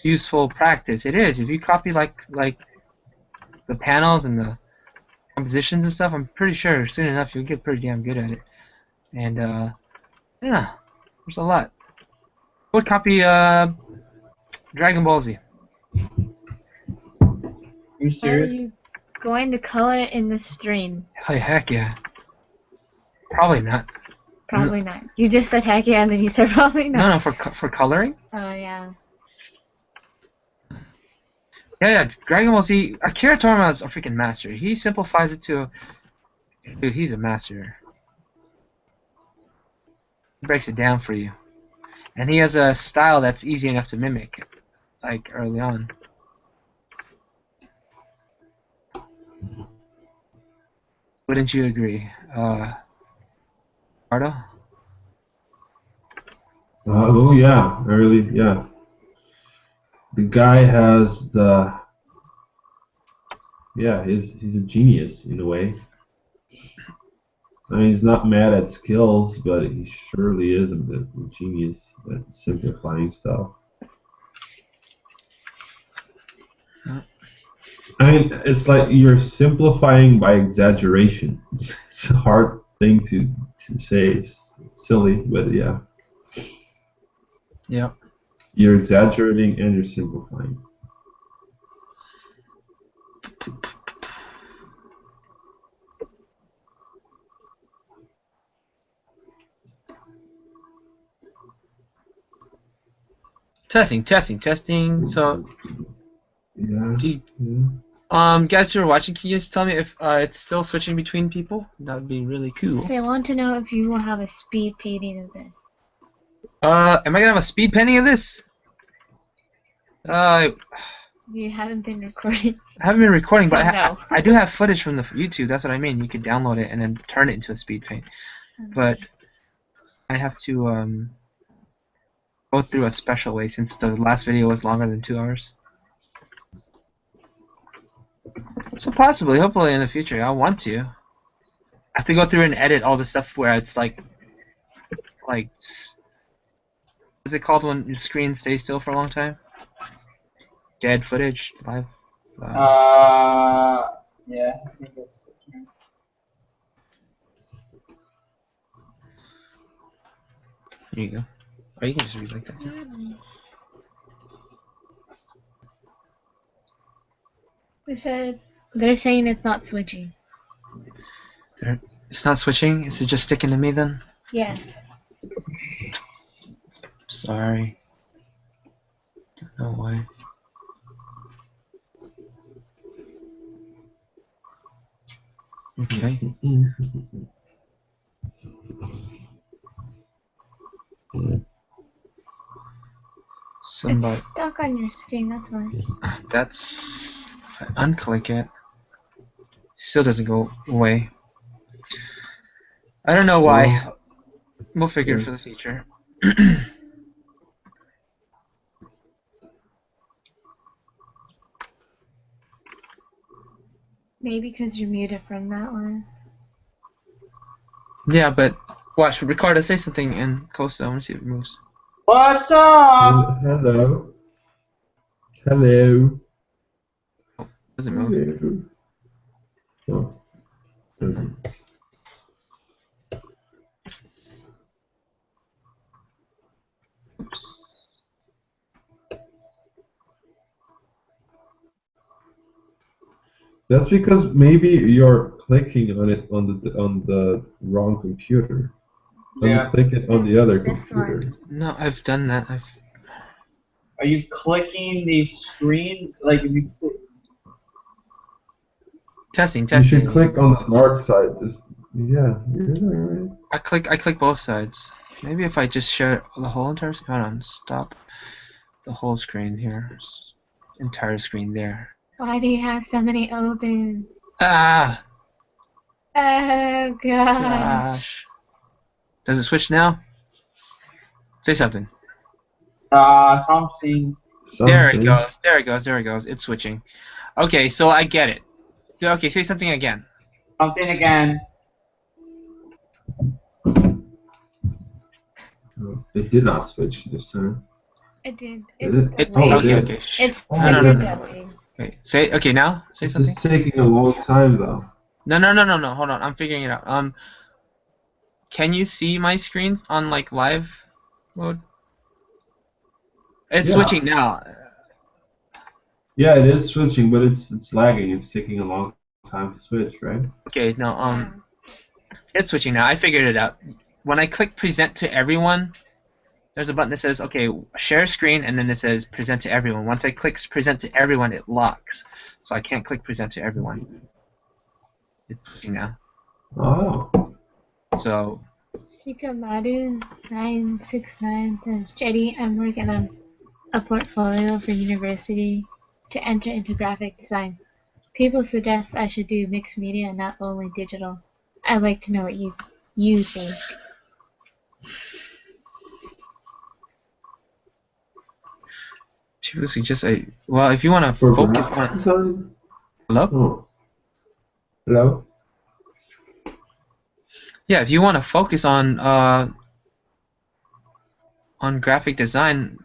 Speaker 1: useful practice. It is. If you copy like the panels and the compositions and stuff, I'm pretty sure soon enough you'll get pretty damn good at it. And yeah, there's a lot. I would copy Dragon Ball Z.
Speaker 2: Are you
Speaker 4: Are
Speaker 2: serious?
Speaker 4: you going to color in the stream?
Speaker 1: Hey, heck yeah. Probably not.
Speaker 4: Probably not. You just said heck yeah, and then you said probably not.
Speaker 1: No, for coloring.
Speaker 4: Oh yeah.
Speaker 1: Yeah, Dragon Ball Z. Akira Toriyama is a freaking master. He simplifies it to, dude, he's a master. He breaks it down for you, and he has a style that's easy enough to mimic, like early on. Wouldn't you agree, Ardo?
Speaker 3: Oh yeah, yeah. The guy has he's a genius in a way. I mean, he's not mad at skills, but he surely is a bit genius at simplifying stuff. I mean, it's like you're simplifying by exaggeration. It's a hard thing to say. It's silly, but yeah.
Speaker 1: Yeah.
Speaker 3: You're exaggerating and you're simplifying.
Speaker 1: Testing. So,
Speaker 3: Yeah.
Speaker 1: do you,
Speaker 3: Yeah.
Speaker 1: guys who are watching, can you just tell me if it's still switching between people? That would be really cool.
Speaker 4: They want to know if you will have a speed painting of this.
Speaker 1: Am I gonna have a speed painting of this?
Speaker 4: You haven't been recording.
Speaker 1: I haven't been recording, but
Speaker 4: So no.
Speaker 1: I do have footage from the YouTube. That's what I mean. You could download it and then turn it into a speed paint. But I have to go through a special way since the last video was longer than 2 hours. So possibly, hopefully in the future, I want to. I have to go through and edit all the stuff where it's like, what's it called when your screen stays still for a long time? Dead footage, live.
Speaker 2: Yeah, I think that's the term.
Speaker 1: There you go. Or you can just read like that too.
Speaker 4: They're saying it's not switching.
Speaker 1: It's not switching? Is it just sticking to me then?
Speaker 4: Yes.
Speaker 1: Sorry. Don't know why. Okay. Somebody.
Speaker 4: It's stuck on your screen, that's why.
Speaker 1: That's. If I unclick it, still doesn't go away. I don't know why. We'll figure it for the future.
Speaker 4: Maybe because you're muted from that one.
Speaker 1: Yeah, but watch. Ricardo, say something in Costa. I want to see if it moves.
Speaker 2: What's up?
Speaker 3: Hello. Hello.
Speaker 1: Does it move?
Speaker 3: Hello. Oh, doesn't.
Speaker 1: Oops.
Speaker 3: That's because maybe you're clicking on it on the wrong computer.
Speaker 2: Yeah.
Speaker 3: Click it on the other
Speaker 4: This
Speaker 3: computer.
Speaker 4: one.
Speaker 1: No, I've done that.
Speaker 2: Are you clicking the screen? Like if you
Speaker 1: Testing.
Speaker 3: You should click on the dark side. Just yeah, you're right.
Speaker 1: I click both sides. Maybe if I just share the whole entire screen. Hold on, stop the whole screen here. Entire screen there.
Speaker 4: Why do you have so many open?
Speaker 1: Ah!
Speaker 4: Oh gosh.
Speaker 1: Gosh. Does it switch now? Say something.
Speaker 2: something.
Speaker 1: There it goes. There it goes. There it goes. It's switching. Okay, so I get it. Okay, say something again.
Speaker 2: Something again.
Speaker 3: It did not switch this time.
Speaker 4: It did.
Speaker 3: Did
Speaker 4: It's
Speaker 3: it?
Speaker 4: delayed.
Speaker 3: Oh,
Speaker 1: Okay,
Speaker 3: it
Speaker 1: okay.
Speaker 3: did.
Speaker 4: It's
Speaker 1: No,
Speaker 4: super
Speaker 1: no.
Speaker 4: delayed.
Speaker 1: Okay, say okay now. Say
Speaker 3: This
Speaker 1: something.
Speaker 3: is taking a long time though.
Speaker 1: No. Hold on. I'm figuring it out. Can you see my screen on like live mode? It's switching now.
Speaker 3: Yeah, it is switching, but it's lagging. It's taking a long time to switch, right?
Speaker 1: Okay, no. It's switching now. I figured it out. When I click present to everyone, there's a button that says, okay, share screen, and then it says present to everyone. Once I click present to everyone, it locks. So I can't click present to everyone. It's switching now.
Speaker 3: Oh.
Speaker 1: So.
Speaker 4: Shikamaru 969 says, Jetty, I'm working on a portfolio for university to enter into graphic design. People suggest I should do mixed media and not only digital. I'd like to know what you think.
Speaker 1: People suggest well, if you want to focus on. Hello?
Speaker 3: Oh. Hello?
Speaker 1: Yeah, if you want to focus on graphic design,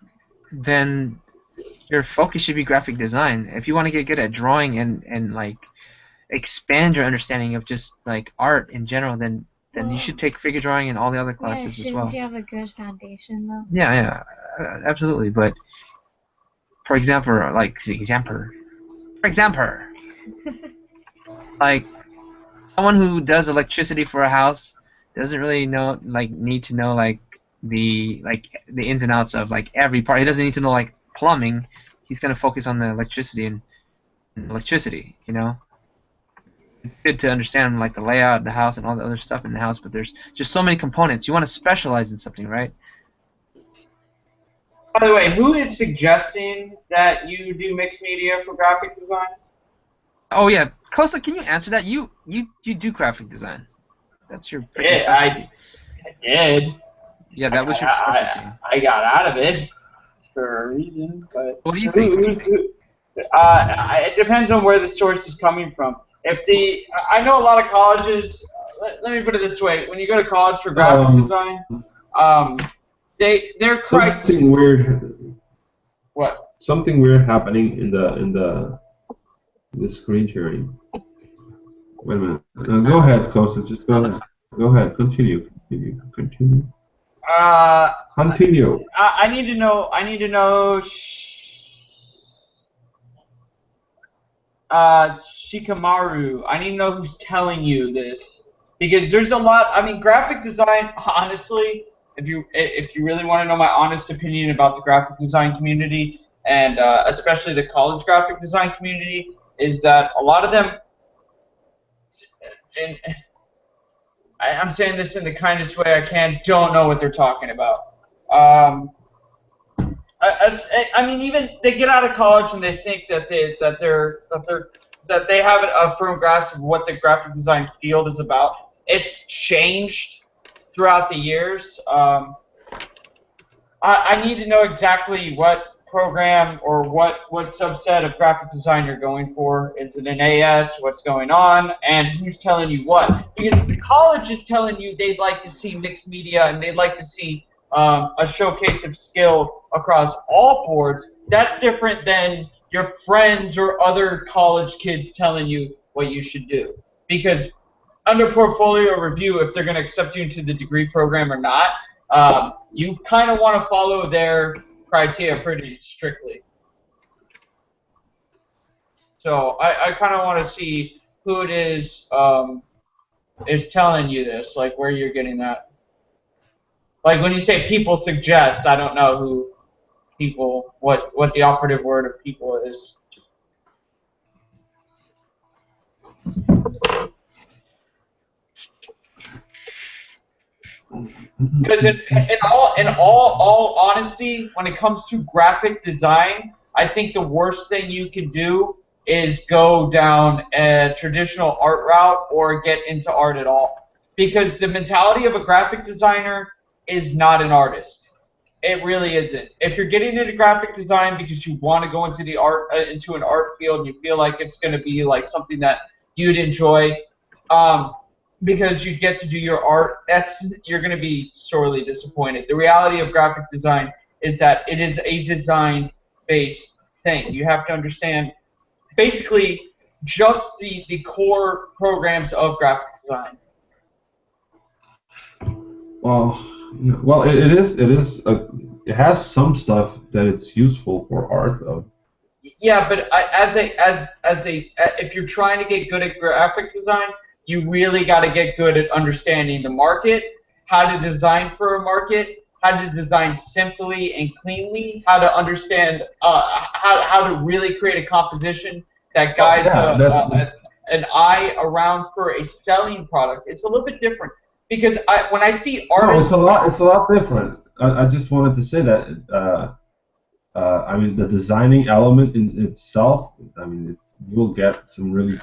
Speaker 1: then your focus should be graphic design. If you want to get good at drawing and like expand your understanding of just like art in general, then you should take figure drawing and all the other
Speaker 4: Yeah,
Speaker 1: classes as
Speaker 4: shouldn't
Speaker 1: well.
Speaker 4: you have a good foundation though?
Speaker 1: Yeah, absolutely. But for example, like someone who does electricity for a house doesn't really need to know the ins and outs of like every part. He doesn't need to know like plumbing. He's gonna focus on the electricity and electricity. You know, it's good to understand like the layout of the house and all the other stuff in the house. But there's just so many components. You want to specialize in something, right?
Speaker 2: By the way, who is suggesting that you do mixed media for graphic design?
Speaker 1: Oh yeah, Kosa, can you answer that? You do graphic design. That's your freaking
Speaker 2: Yeah,
Speaker 1: specialty.
Speaker 2: I did.
Speaker 1: Yeah, that was your specialty.
Speaker 2: I got out of it for a reason, but
Speaker 1: What do you think?
Speaker 2: it depends on where the source is coming from. I know a lot of colleges. Let me put it this way: when you go to college for graphic design, they're
Speaker 3: something weird.
Speaker 2: What?
Speaker 3: Something weird happening in the screen sharing. Wait a minute. Go ahead, Kosa. Just go ahead. Go ahead. Continue. Continue. Continue.
Speaker 2: I need to know. Shikamaru. I need to know who's telling you this, because there's a lot. I mean, graphic design. Honestly, if you really want to know my honest opinion about the graphic design community, and especially the college graphic design community, is that a lot of them, and I'm saying this in the kindest way I can, don't know what they're talking about. I mean, even they get out of college and they think that they have a firm grasp of what the graphic design field is about. It's changed throughout the years. I need to know exactly what program or what subset of graphic design you're going for. Is it an AS? What's going on? And who's telling you what? Because the college is telling you they'd like to see mixed media and they'd like to see a showcase of skill across all boards. That's different than your friends or other college kids telling you what you should do. Because under portfolio review, if they're going to accept you into the degree program or not, you kind of want to follow their criteria pretty strictly. So I kind of want to see who it is telling you this, like where you're getting that. Like when you say people suggest, I don't know who people, what the operative word of people is. Because in all honesty, when it comes to graphic design, I think the worst thing you can do is go down a traditional art route or get into art at all. Because the mentality of a graphic designer is not an artist. It really isn't. If you're getting into graphic design because you want to go into the into an art field and you feel like it's going to be like something that you'd enjoy, because you get to do your art, you're going to be sorely disappointed. The reality of graphic design is that it is a design-based thing. You have to understand basically just the core programs of graphic design.
Speaker 3: Well, it has some stuff that it's useful for art though.
Speaker 2: Yeah, but if you're trying to get good at graphic design, you really got to get good at understanding the market, how to design for a market, how to design simply and cleanly, how to understand how to really create a composition that guides an eye around for a selling product. It's a little bit different because when I see artists,
Speaker 3: no, it's a lot different. I just wanted to say that. I mean, the designing element in itself, I mean, you will get some really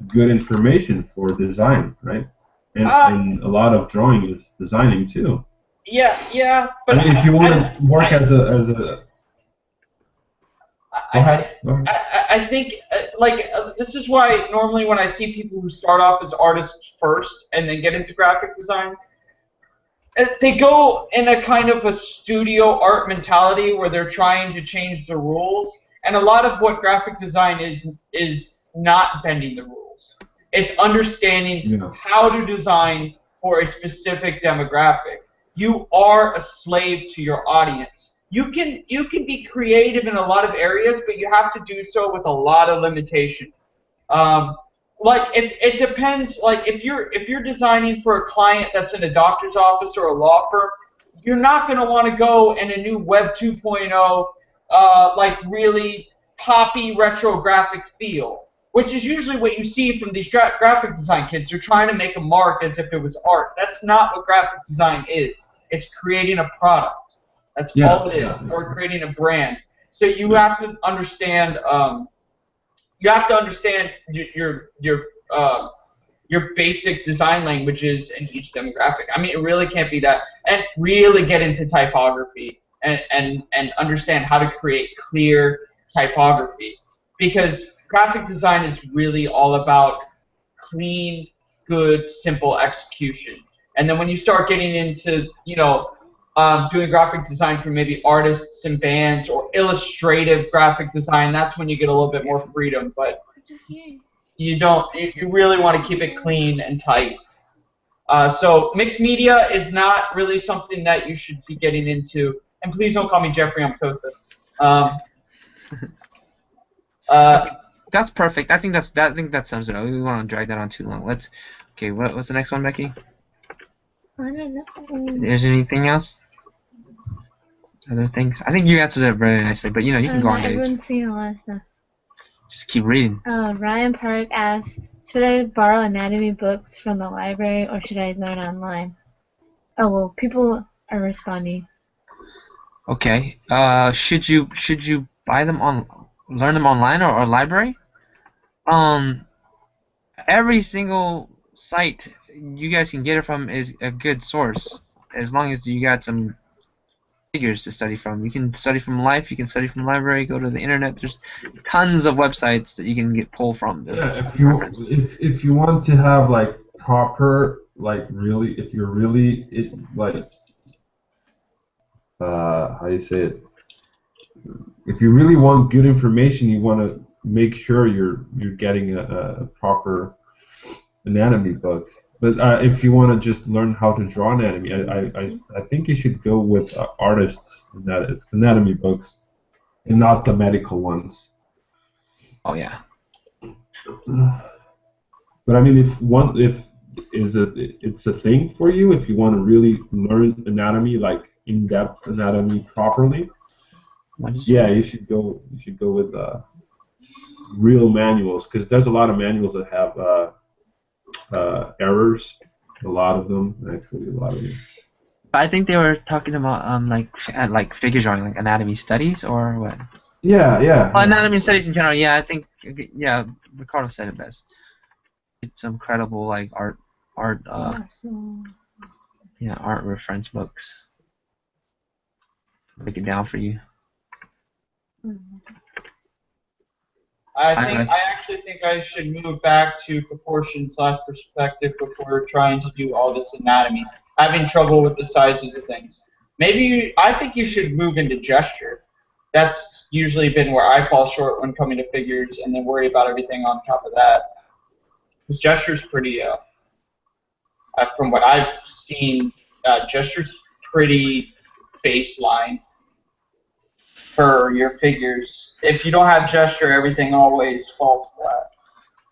Speaker 3: good information for design, right? And a lot of drawing is designing too.
Speaker 2: Yeah, but
Speaker 3: I mean, if you want to work as a Go ahead.
Speaker 2: I think this is why normally when I see people who start off as artists first and then get into graphic design, they go in a kind of a studio art mentality where they're trying to change the rules, and a lot of what graphic design is not bending the rules. It's understanding how to design for a specific demographic. You are a slave to your audience. You can be creative in a lot of areas, but you have to do so with a lot of limitation. Um, it depends. Like if you're designing for a client that's in a doctor's office or a law firm, you're not going to want to go in a new Web 2.0 like really poppy retro graphic feel, which is usually what you see from these graphic design kids. They're trying to make a mark as if it was art. That's not what graphic design is. It's creating a product. That's all it is, or creating a brand. So you have to understand. You have to understand your basic design languages in each demographic. I mean, it really can't be that, and really get into typography and understand how to create clear typography, because graphic design is really all about clean, good, simple execution. And then when you start getting into doing graphic design for maybe artists and bands or illustrative graphic design, that's when you get a little bit more freedom. But you really want to keep it clean and tight. So mixed media is not really something that you should be getting into. And please don't call me Jeffrey, I'm Kosa.
Speaker 1: That's perfect. I think that sums it up. We don't want to drag that on too long. Okay, what's the next one, Becky?
Speaker 4: I don't know.
Speaker 1: Is there anything else? Other things? I think you answered it very nicely, but you can go on, Dave.
Speaker 4: Everyone's seen a lot of stuff.
Speaker 1: Just keep reading.
Speaker 4: Ryan Park asks, should I borrow anatomy books from the library or should I learn online? Oh well, people are responding.
Speaker 1: Okay. Should you buy them learn them online or library? Every single site you guys can get it from is a good source, as long as you got some figures to study from. You can study from Life, you can study from library, go to the internet. There's tons of websites that you can get pull from.
Speaker 3: Yeah, if you want to have like proper, like really, if you're really how do you say it? If you really want good information, you want to make sure you're getting a proper anatomy book. But if you want to just learn how to draw anatomy, I think you should go with artists' anatomy books, and not the medical ones.
Speaker 1: Oh yeah.
Speaker 3: But I mean, if it's a thing for you, if you want to really learn anatomy, like in-depth anatomy properly, yeah, you should go with real manuals, because there's a lot of manuals that have errors. A lot of them, actually, a lot of them.
Speaker 1: I think they were talking about like figure drawing, like anatomy studies or what?
Speaker 3: Yeah.
Speaker 1: Well, anatomy studies in general. Yeah, I think Ricardo said it best. It's some credible like art reference books. Break it down for you.
Speaker 2: I actually think I should move back to proportion/perspective before trying to do all this anatomy. Having trouble with the sizes of things. I think you should move into gesture. That's usually been where I fall short when coming to figures, and then worry about everything on top of that. Because gesture's pretty, from what I've seen, gesture's pretty baseline for your figures. If you don't have gesture, everything always falls flat.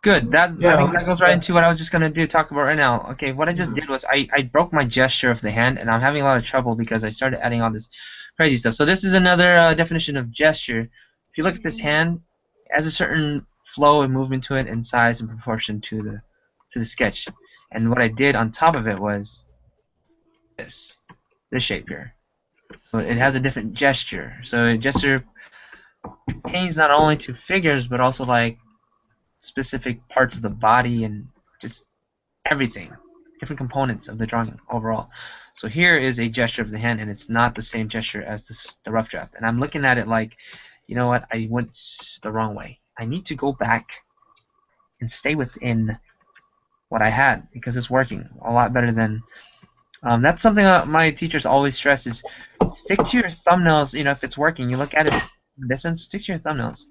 Speaker 1: Good. I think that goes right into what I was just gonna talk about right now. Okay, what I just did was I broke my gesture of the hand, and I'm having a lot of trouble because I started adding all this crazy stuff. So this is another definition of gesture. If you look at this hand, it has a certain flow and movement to it, and size and proportion to the sketch. And what I did on top of it was this shape here. So it has a different gesture. So gesture pertains not only to figures, but also like specific parts of the body and just everything, different components of the drawing overall. So here is a gesture of the hand, and it's not the same gesture as the rough draft. And I'm looking at it like you know what, I went the wrong way. I need to go back and stay within what I had because it's working a lot better than. That's something that my teachers always stress is stick to your thumbnails. You know, if it's working, you look at it from a distance, stick to your thumbnails.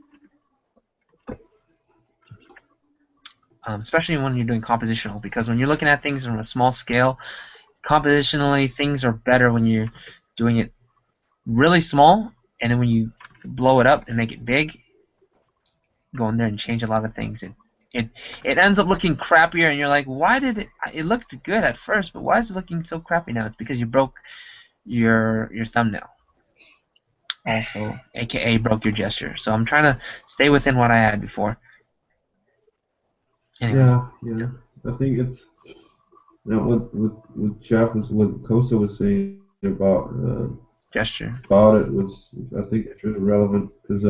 Speaker 1: Especially when you're doing compositional, because when you're looking at things on a small scale, compositionally things are better when you're doing it really small, and then when you blow it up and make it big, go in there and change a lot of things. It ends up looking crappier, and you're like, why did it looked good at first, but why is it looking so crappy now? It's because you broke your thumbnail. Also, aka broke your gesture. So I'm trying to stay within what I had before. Anyways.
Speaker 3: Yeah. I think it's what Jeff was what Kosa was saying
Speaker 1: Gesture.
Speaker 3: about it was, I think it's really relevant because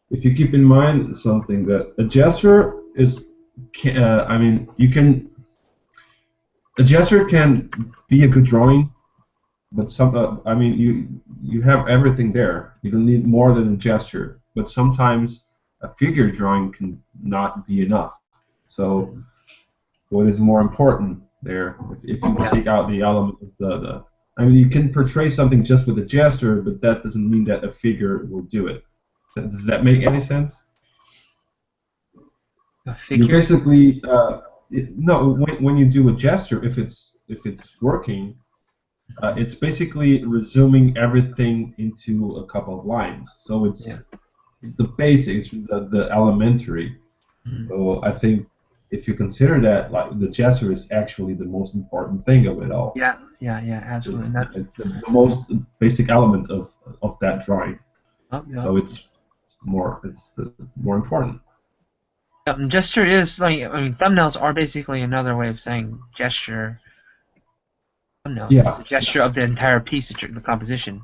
Speaker 3: if you keep in mind something that a gesture is I mean a gesture can be a good drawing, but I mean you have everything there. You don't need more than a gesture, but sometimes a figure drawing can not be enough. So what is more important there? If you take out the element of the I mean, you can portray something just with a gesture, but that doesn't mean that a figure will do it. Does that make any sense?
Speaker 1: A figure?
Speaker 3: You basically no. When you do a gesture, if it's working, it's basically resuming everything into a couple of lines. So it's the basics, the elementary.
Speaker 1: Mm-hmm.
Speaker 3: So I think if you consider that, like the gesture is actually the most important thing of it all.
Speaker 1: Yeah, absolutely.
Speaker 3: It's the most basic element of that drawing. So it's more important.
Speaker 1: Gesture is like, I mean, thumbnails are basically another way of saying gesture. Thumbnails is the gesture of the entire piece, the composition,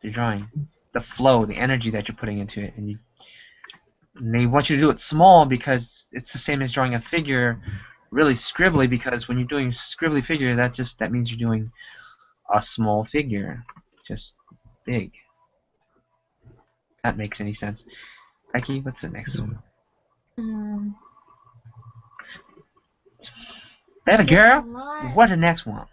Speaker 1: the drawing, the flow, the energy that you're putting into it, and they want you to do it small because it's the same as drawing a figure really scribbly, because when you're doing scribbly figure, that means you're doing a small figure, just big. That makes any sense. Becky, what's the next one? Baby girl, what's the next one?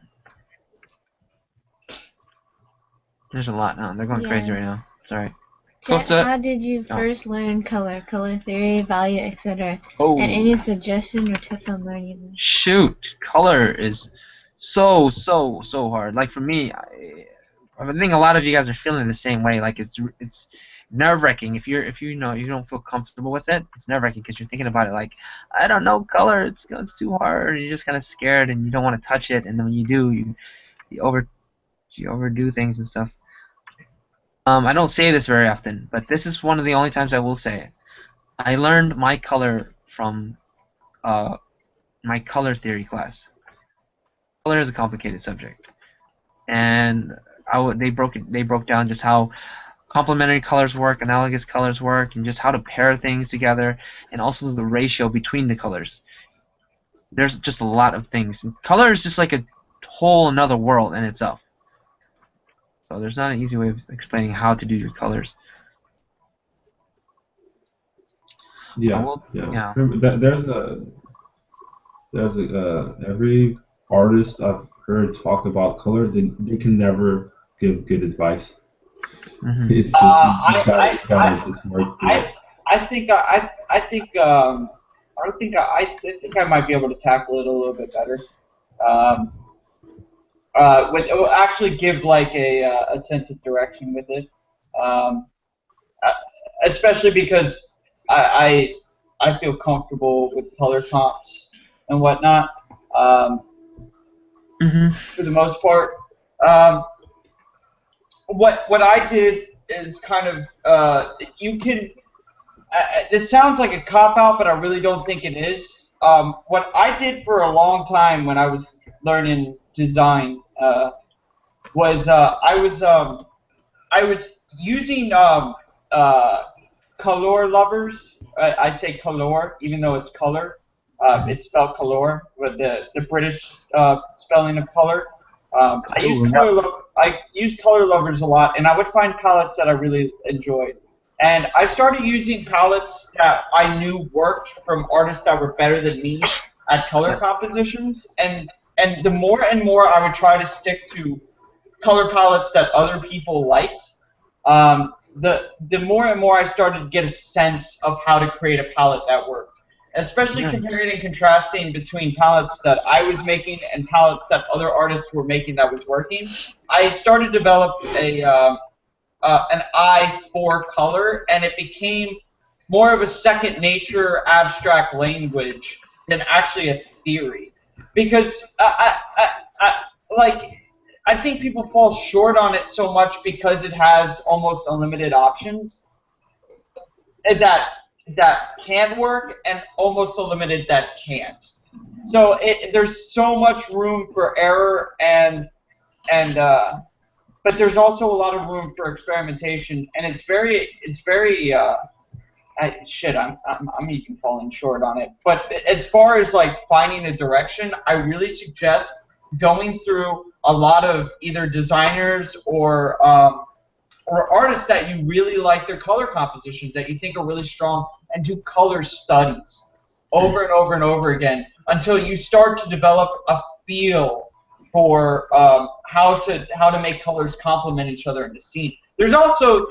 Speaker 1: There's a lot now. They're going crazy right now. It's alright.
Speaker 4: How did you first learn color theory, value, etc.? And any suggestion or tips on learning them?
Speaker 1: Shoot, color is so hard. Like for me, I think a lot of you guys are feeling the same way. Like it's nerve-wracking if you know you don't feel comfortable with it. It's nerve-wracking because you're thinking about it like, I don't know color. It's too hard. And you're just kind of scared and you don't want to touch it. And then when you do, you overdo things and stuff. I don't say this very often, but this is one of the only times I will say it. I learned my color from my color theory class. Color is a complicated subject, and they broke down just how complementary colors work, analogous colors work, and just how to pair things together, and also the ratio between the colors. There's just a lot of things. And color is just like a whole another world in itself. So there's not an easy way of explaining how to do your colors.
Speaker 3: There's every artist I've heard talk about color, they can never give good advice.
Speaker 1: Mm-hmm.
Speaker 3: It's just
Speaker 2: I think I might be able to tackle it a little bit better. It will actually give like a sense of direction with it, especially because I feel comfortable with color comps and whatnot. For the most part, what I did is kind of you can. This sounds like a cop out, but I really don't think it is. What I did for a long time when I was learning design was I was using color lovers. I say color, even though it's color. It's spelled color with the British spelling of color. I use color lovers a lot, and I would find palettes that I really enjoyed. And I started using palettes that I knew worked from artists that were better than me at color compositions. And the more and more I would try to stick to color palettes that other people liked, the more and more I started to get a sense of how to create a palette that worked. Especially
Speaker 1: Yeah.
Speaker 2: comparing and contrasting between palettes that I was making and palettes that other artists were making that was working, I started to develop an eye for color, and it became more of a second nature abstract language than actually a theory. Because like I think people fall short on it so much because it has almost unlimited options that can work and almost unlimited that can't. So there's so much room for error and but there's also a lot of room for experimentation, and it's very I'm even falling short on it. But as far as like finding a direction, I really suggest going through a lot of either designers or artists that you really like their color compositions that you think are really strong, and do color studies over and over and over again until you start to develop a feel for how to make colors complement each other in the scene. There's also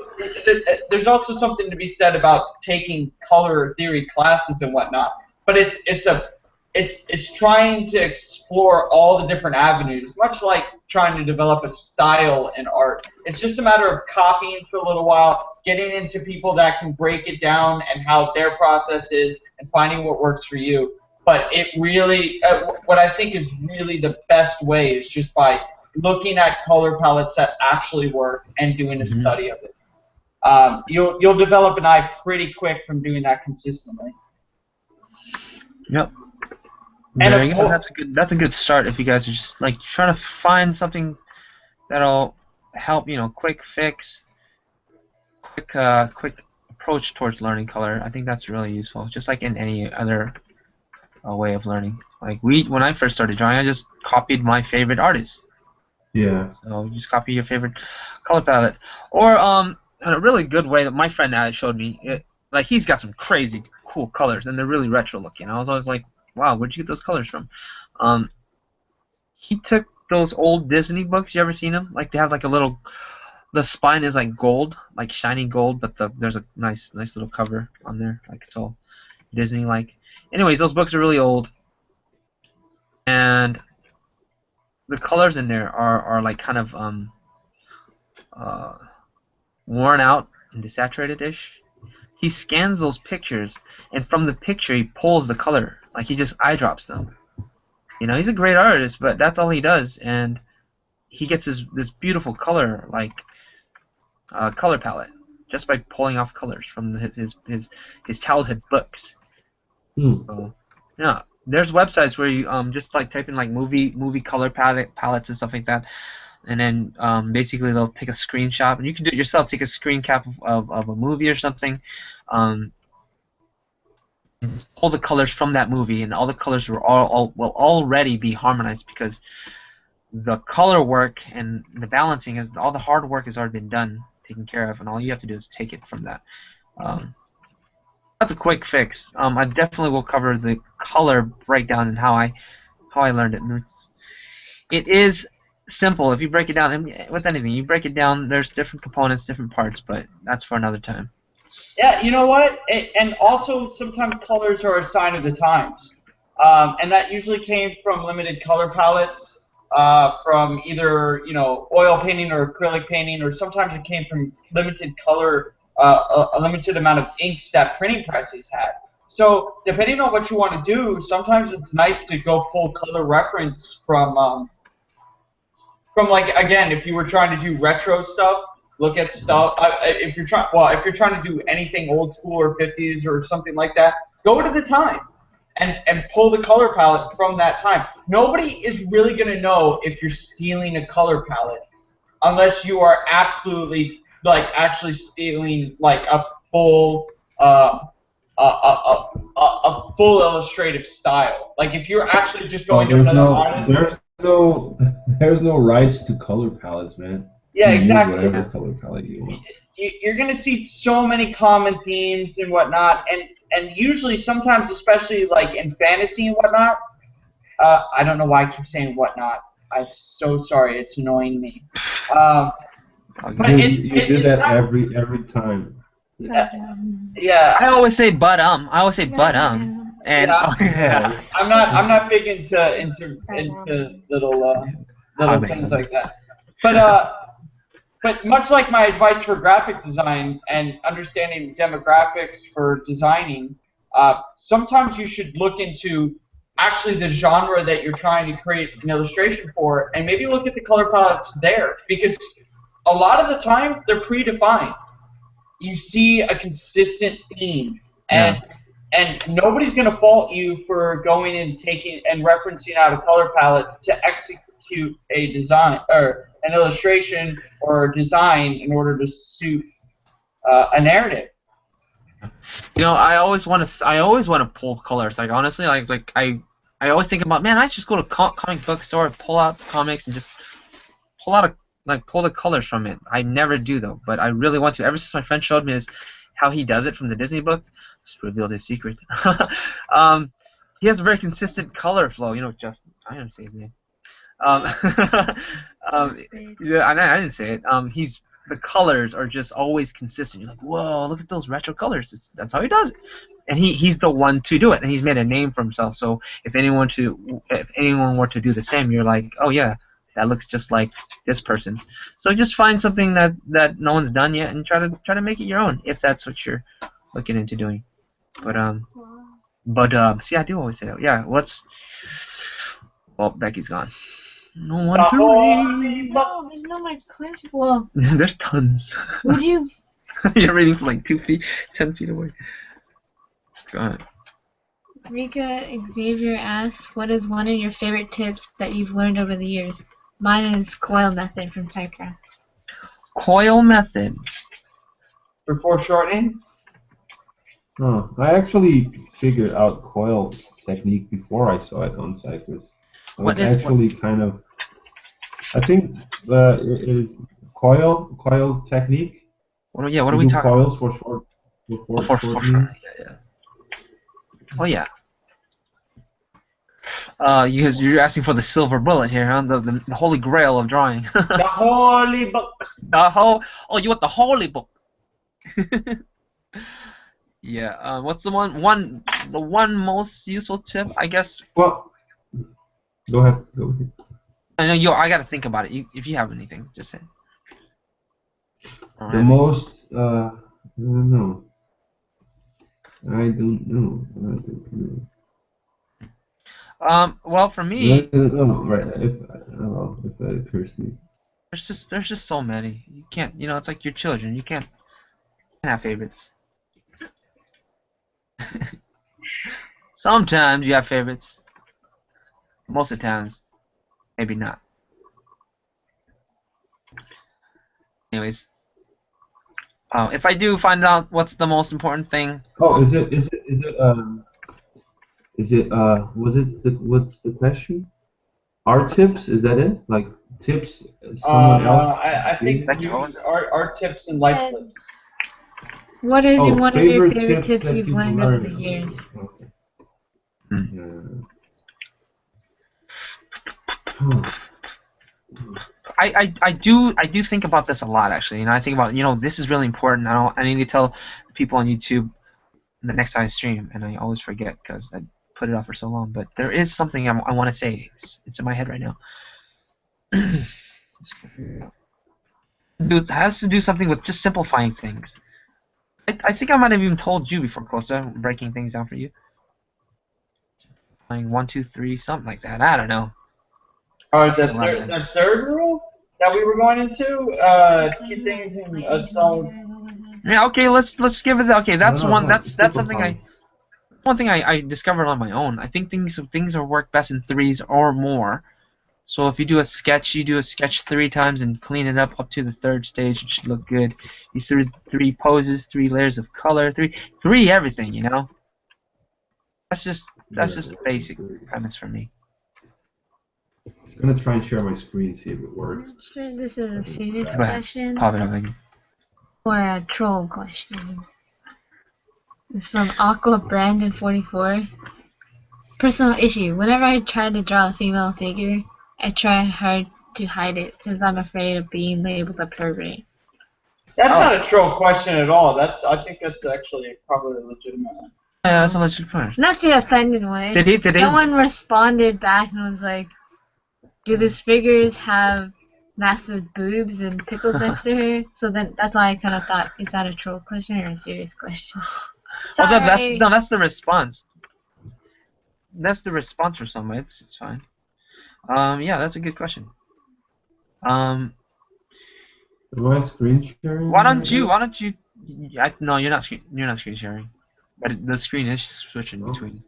Speaker 2: something to be said about taking color theory classes and whatnot, but it's trying to explore all the different avenues, much like trying to develop a style in art. It's just a matter of copying for a little while, getting into people that can break it down and how their process is, and finding what works for you. But it really, what I think is really the best way is just by looking at color palettes that actually work and doing a study of it. You'll develop an eye pretty quick from doing that consistently.
Speaker 1: Yep.
Speaker 2: And
Speaker 1: There you go. That's a good start if you guys are just like trying to find something that'll help, quick fix, quick approach towards learning color. I think that's really useful, just like in any other way of learning. Like when I first started drawing, I just copied my favorite artists.
Speaker 3: Yeah.
Speaker 1: So you just copy your favorite color palette, or in a really good way that my friend showed me. Like he's got some crazy cool colors, and they're really retro looking. I was always like, wow, where'd you get those colors from? He took those old Disney books. You ever seen them? Like they have like the spine is like gold, like shiny gold, but there's a nice little cover on there, like it's all Disney-like. Anyways, those books are really old, and the colors in there are like kind of worn out and desaturated-ish. He scans those pictures, and from the picture he pulls the color, like he just eye drops them. He's a great artist, but that's all he does, and he gets this beautiful color, like color palette, just by pulling off colors from his childhood books. So, yeah, there's websites where you just like type in like movie color palettes and stuff like that, and then basically they'll take a screenshot, and you can do it yourself. Take a screen cap of a movie or something. Pull the colors from that movie, and all the colors will already be harmonized because the color work and the balancing all the hard work has already been done, taken care of, and all you have to do is take it from that. That's a quick fix. I definitely will cover the color breakdown and how I learned it. And it is simple if you break it down. I mean, with anything, you break it down. There's different components, different parts, but that's for another time.
Speaker 2: Yeah, you know what? And also, sometimes colors are a sign of the times. And that usually came from limited color palettes, from either, oil painting or acrylic painting, or sometimes it came from limited color, a limited amount of inks that printing presses had. So, depending on what you want to do, sometimes it's nice to go pull color reference from like, again, if you were trying to do retro stuff, look at stuff. If you're trying to do anything old school or 50s or something like that, go to the time and pull the color palette from that time. Nobody is really gonna know if you're stealing a color palette unless you are absolutely actually stealing like a full a full illustrative style. Like if you're actually just going to another artist.
Speaker 3: There's no rights to color palettes, man.
Speaker 2: Yeah,
Speaker 3: you
Speaker 2: exactly.
Speaker 3: use whatever color palette you want.
Speaker 2: you're going to see so many common themes and whatnot, and usually sometimes, especially like in fantasy and whatnot. I don't know why I keep saying whatnot. I'm so sorry. It's annoying me. But
Speaker 3: You do
Speaker 2: it's
Speaker 3: that
Speaker 2: not,
Speaker 3: every time.
Speaker 2: yeah.
Speaker 1: I always say I always say and
Speaker 2: Yeah,
Speaker 1: yeah.
Speaker 2: I'm not big into little things like that. But much like my advice for graphic design and understanding demographics for designing, sometimes you should look into actually the genre that you're trying to create an illustration for, and maybe look at the color palettes there, because a lot of the time they're predefined. You see a consistent theme, and nobody's going to fault you for going and taking and referencing out a color palette to execute a design or an illustration or a design in order to suit a narrative.
Speaker 1: You know, I always want to pull colors. Like honestly, I always think about, man, I just go to comic book store, pull out comics, and just pull the colors from it. I never do though, but I really want to. Ever since my friend showed me how he does it from the Disney book, just revealed his secret. He has a very consistent color flow. You know, Justin. I didn't say his name. Yeah, I didn't say it. The colors are just always consistent. You're like, whoa, look at those retro colors. That's how he does it. And he's the one to do it, and he's made a name for himself. So if anyone were to do the same, you're like, oh yeah, that looks just like this person. So just find something that no one's done yet, and try to make it your own, if that's what you're looking into doing. But see, I do always say that. Yeah, well, Becky's gone. No one to read.
Speaker 4: No, there's no more questions. Well,
Speaker 1: There's tons.
Speaker 4: would you?
Speaker 1: You're reading from like 2 feet, 10 feet away. Go ahead.
Speaker 4: Rika Xavier asks, what is one of your favorite tips that you've learned over the years? Mine is coil method from SciCraft.
Speaker 1: Coil method.
Speaker 2: For foreshortening?
Speaker 3: Oh, I actually figured out coil technique before I saw it on Cypress.
Speaker 1: What is
Speaker 3: actually kind of? I think it is coil technique.
Speaker 1: What are we talking?
Speaker 3: Coils for short.
Speaker 1: For short. Yeah. Oh yeah. You're asking for the silver bullet here, huh? The holy grail of drawing.
Speaker 2: The holy book.
Speaker 1: Oh, you want the holy book? Yeah. What's the one most useful tip? I guess.
Speaker 3: Well, go ahead.
Speaker 1: I know I gotta think about it. If you have anything, just say.
Speaker 3: The most. I don't know. I don't know.
Speaker 1: Well, for me.
Speaker 3: Right. If that occurs to me.
Speaker 1: There's just so many. You can't. It's like your children. You can't have favorites. Sometimes you have favorites. Most of the times, maybe not. Anyways, if I do find out what's the most important thing.
Speaker 3: Oh, was it what's the question? Art tips? Is that it? Like tips someone else?
Speaker 2: I think art tips and life tips.
Speaker 4: What is one of your favorite tips
Speaker 3: that
Speaker 4: you've learned over the years?
Speaker 1: Okay. I do think about this a lot, actually. I think about, this is really important. I need to tell people on YouTube the next time I stream, and I always forget because I put it off for so long. But there is something I want to say. It's in my head right now. It has to do something with just simplifying things. I think I might have even told you before, Costa, breaking things down for you. Playing 1, 2, 3, something like that. I don't know.
Speaker 2: Oh, the third rule that we were going into, keep things in a stone.
Speaker 1: Yeah. Okay. Let's give it. Okay. That's one. That's something one thing I discovered on my own. I think things are work best in threes or more. So if you do a sketch, you do a sketch 3 times and clean it up to the 3rd stage. It should look good. You threw 3 poses, 3 layers of color, three everything. That's just a basic premise for me.
Speaker 3: I'm gonna try and share my screen, see if it works.
Speaker 4: This is a serious question.
Speaker 1: Pop it up again.
Speaker 4: for a troll question. It's from Aqua Brandon 44. Personal issue. Whenever I try to draw a female figure, I try hard to hide it since I'm afraid of being labeled a pervert.
Speaker 2: That's not a troll question at all. I think that's actually probably a legitimate one.
Speaker 1: Yeah, that's a legit question.
Speaker 4: Not the offended way.
Speaker 1: Did he?
Speaker 4: Someone responded back and was like, "Do these figures have massive boobs and pickles next to her?" So then that's why I kind of thought, is that a troll question or a serious question?
Speaker 1: Oh, that's the response. That's the response for someone. It's fine. Yeah, that's a good question.
Speaker 3: Am I screen sharing?
Speaker 1: Why don't you? No, you're not screen sharing. But the screen is switching between.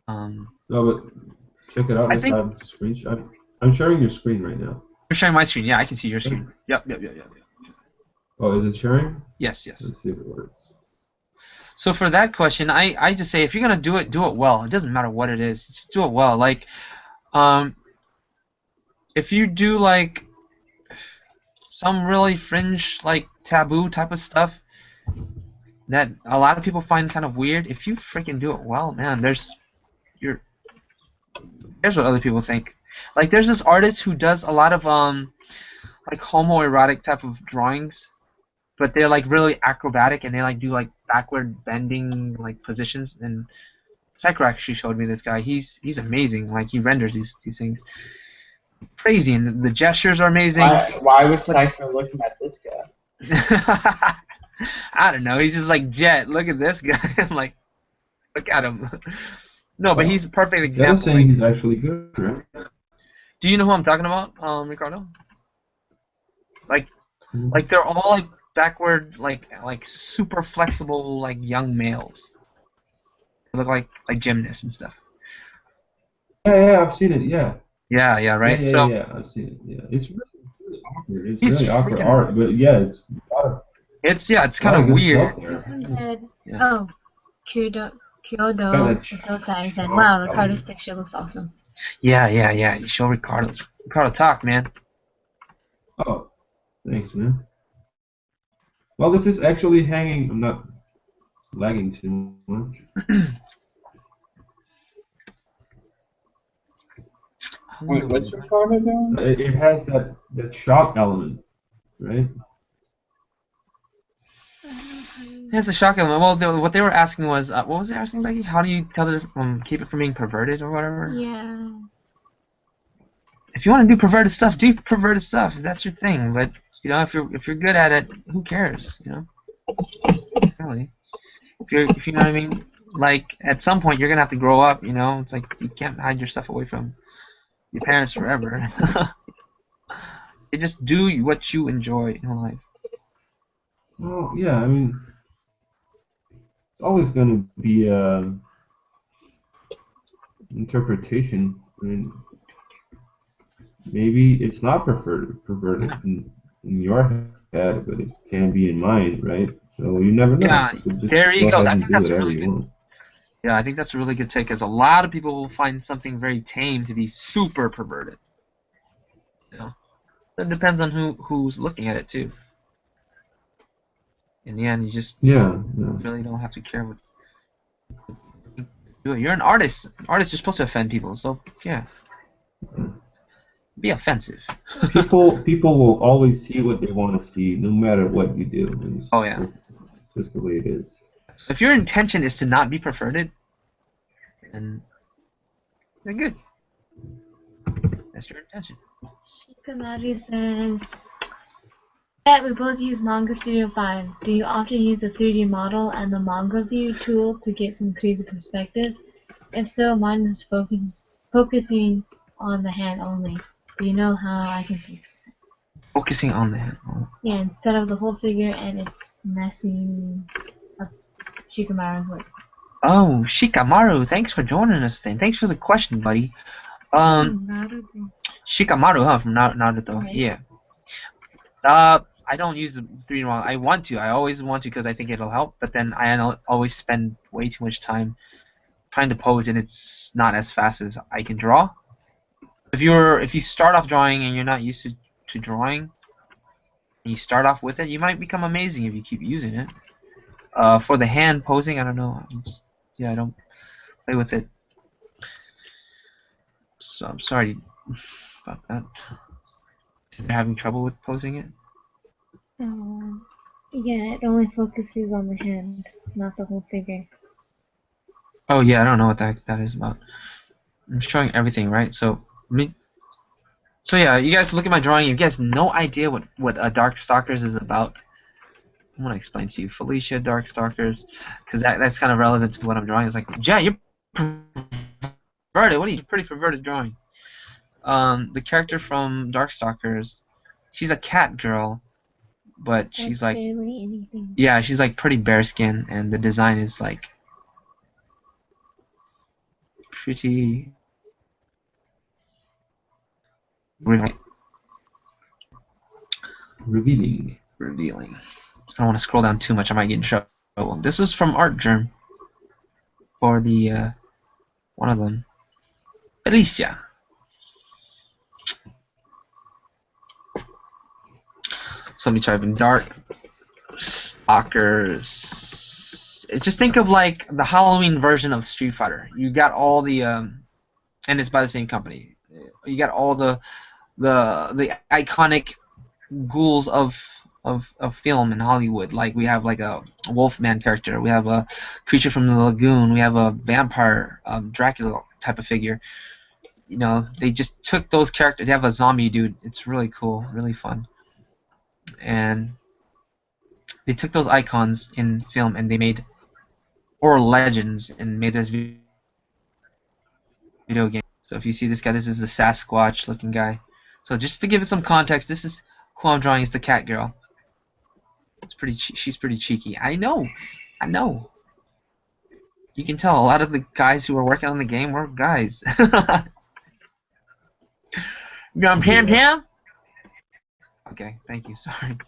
Speaker 3: No, but check it out. I'm sharing your screen right now.
Speaker 1: You're sharing my screen. Yeah, I can see your screen. Yep.
Speaker 3: Oh, is it sharing?
Speaker 1: Yes.
Speaker 3: Let's see if it works.
Speaker 1: So for that question, I just say if you're gonna do it well. It doesn't matter what it is. Just do it well. Like, if you do like some really fringe, like taboo type of stuff that a lot of people find kind of weird, if you freaking do it well, man, here's what other people think. Like, there's this artist who does a lot of like homoerotic type of drawings, but they're like really acrobatic and they like do like backward bending like positions. And Sekiro actually showed me this guy. He's amazing. Like, he renders these things crazy, and the gestures are amazing.
Speaker 2: Why was Sekiro looking at this guy?
Speaker 1: I don't know. He's just like, Jet, look at this guy. I'm like, look at him. No, but he's a perfect example.
Speaker 3: That's saying he's actually good, right?
Speaker 1: Do you know who I'm talking about, Ricardo? Like they're all like backward, like super flexible, like young males. They look like gymnasts and stuff.
Speaker 3: Yeah, I've seen it. Yeah.
Speaker 1: Yeah, right.
Speaker 3: Yeah, I've seen it. Yeah, it's really awkward. It's really awkward art, but yeah, it's a lot of.
Speaker 1: It's kind of weird.
Speaker 4: Oh, Kyodo Otosai said, "Wow, Ricardo's picture looks awesome."
Speaker 1: Yeah. You show Ricardo. Ricardo, talk, man.
Speaker 3: Oh, thanks, man. Well, this is actually hanging. I'm not lagging too much.
Speaker 2: Wait, what's Ricardo doing?
Speaker 3: It has that shock element, right?
Speaker 1: It's a shock element. Well, what they were asking was, what was they asking, Becky? How do you tell it keep it from being perverted or whatever?
Speaker 4: Yeah.
Speaker 1: If you want to do perverted stuff, do perverted stuff. That's your thing. But you know, if you're good at it, who cares? You know, really. If you know what I mean. Like, at some point, you're gonna have to grow up. You know, it's like you can't hide your stuff away from your parents forever. You just do what you enjoy in life.
Speaker 3: Well, yeah, I mean, it's always going to be interpretation. I mean, maybe it's not perverted in your head, but it can be in mine, right? So you never know.
Speaker 1: Yeah,
Speaker 3: so just
Speaker 1: there you go. I think that's
Speaker 3: really good.
Speaker 1: Yeah, I think that's a really good take, because a lot of people will find something very tame to be super perverted. You know, it depends on who's looking at it too. In the end, you just really don't have to care what you do. You're an artist. Artists are supposed to offend people, so yeah, be offensive.
Speaker 3: People will always see what they want to see, no matter what you do. It's just the way it is.
Speaker 1: So if your intention is to not be perverted, then you're good. That's your intention.
Speaker 4: Shikanari says, "Yeah, we both use Manga Studio 5. Do you often use the 3D model and the Manga View tool to get some crazy perspectives? If so, mine is focusing on the hand only. Do you know how I can fix it?"
Speaker 1: Focusing on the hand. Oh.
Speaker 4: Yeah, instead of the whole figure, and it's messing up Shikamaru's work.
Speaker 1: Oh, Shikamaru, thanks for joining us then. Thanks for the question, buddy. Shikamaru, huh, from Naruto. Right. Yeah. I don't use the 3D model. I want to. I always want to, because I think it'll help. But then I always spend way too much time trying to pose, and it's not as fast as I can draw. If you start off drawing and you're not used to drawing, and you start off with it, you might become amazing if you keep using it. For the hand posing, I don't know. I don't play with it. So I'm sorry about that. You're having trouble with posing it?
Speaker 4: Yeah, it only focuses on the hand, not the whole figure.
Speaker 1: Oh yeah, I don't know what that is about. I'm showing everything, right? So yeah, you guys look at my drawing. You guys no idea what a Darkstalkers is about. I want to explain to you, Felicia Darkstalkers, because that's kind of relevant to what I'm drawing. It's like, yeah, you're perverted. What are you? Pretty perverted drawing. The character from Darkstalkers, she's a cat girl, but she's like,
Speaker 4: barely anything.
Speaker 1: yeah, she's like pretty bare skin, and the design is like pretty
Speaker 3: Revealing.
Speaker 1: revealing. I don't want to scroll down too much. I might get in trouble. This is from Art Germ for the one of them, Alicia. So let me type in Dark Stalkers. Just think of like the Halloween version of Street Fighter. You got all the and it's by the same company. You got all the iconic ghouls of film in Hollywood. Like we have like a Wolfman character, we have a creature from the lagoon, we have a vampire Dracula type of figure. You know, they just took those characters. They have a zombie dude. It's really cool, really fun. And they took those icons in film and they made oral legends and made this video game. So if you see this guy, this is the Sasquatch looking guy. So just to give it some context, this is who I'm drawing is the cat girl. It's pretty. She's pretty cheeky. I know. You can tell a lot of the guys who are working on the game were guys. You on Pam Pam? Okay, thank you. Sorry.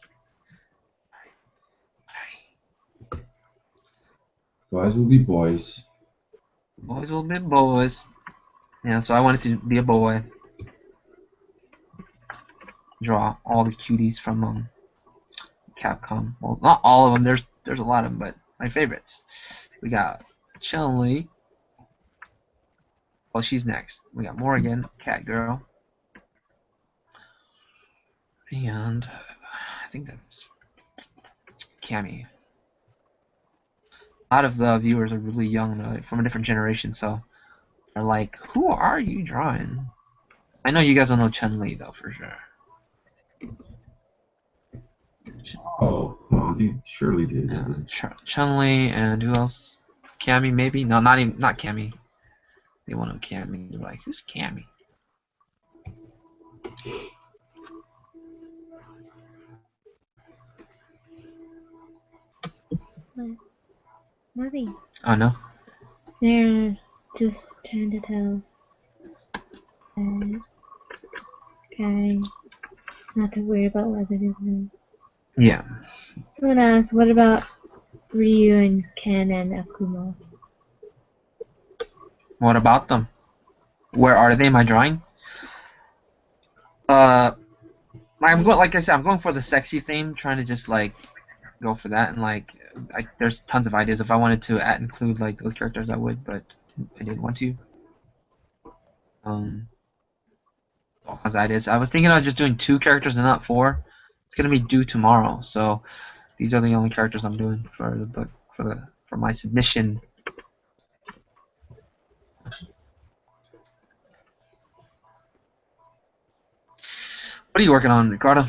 Speaker 3: Boys will be boys.
Speaker 1: Boys will be boys. Yeah, so I wanted to be a boy. Draw all the cuties from Capcom. Well, not all of them. There's a lot of them, but my favorites. We got Chun-Li. Well, she's next. We got Morrigan, cat girl, and I think that's Cammy. A lot of the viewers are really young, from a different generation, so they're like, "Who are you drawing?" I know you guys don't know Chun-Li though, for sure.
Speaker 3: Oh, you surely did.
Speaker 1: Chun-Li and who else? Cammy, maybe? No, not Cammy. They want to know Cammy. They're like, who's Cammy?
Speaker 4: Nothing.
Speaker 1: Oh no.
Speaker 4: They're just trying to tell guy not to worry about what they're doing.
Speaker 1: Yeah.
Speaker 4: Someone asked, what about Ryu and Ken and Akuma?
Speaker 1: What about them? Where are they? My drawing? Like I said, I'm going for the sexy theme, trying to just like go for that, and like there's tons of ideas. If I wanted to include like those characters, I would, but I didn't want to. All kinds of ideas. I was thinking of just doing 2 characters and not 4. It's gonna be due tomorrow, so these are the only characters I'm doing for the book for my submission. What are you working on, Ricardo?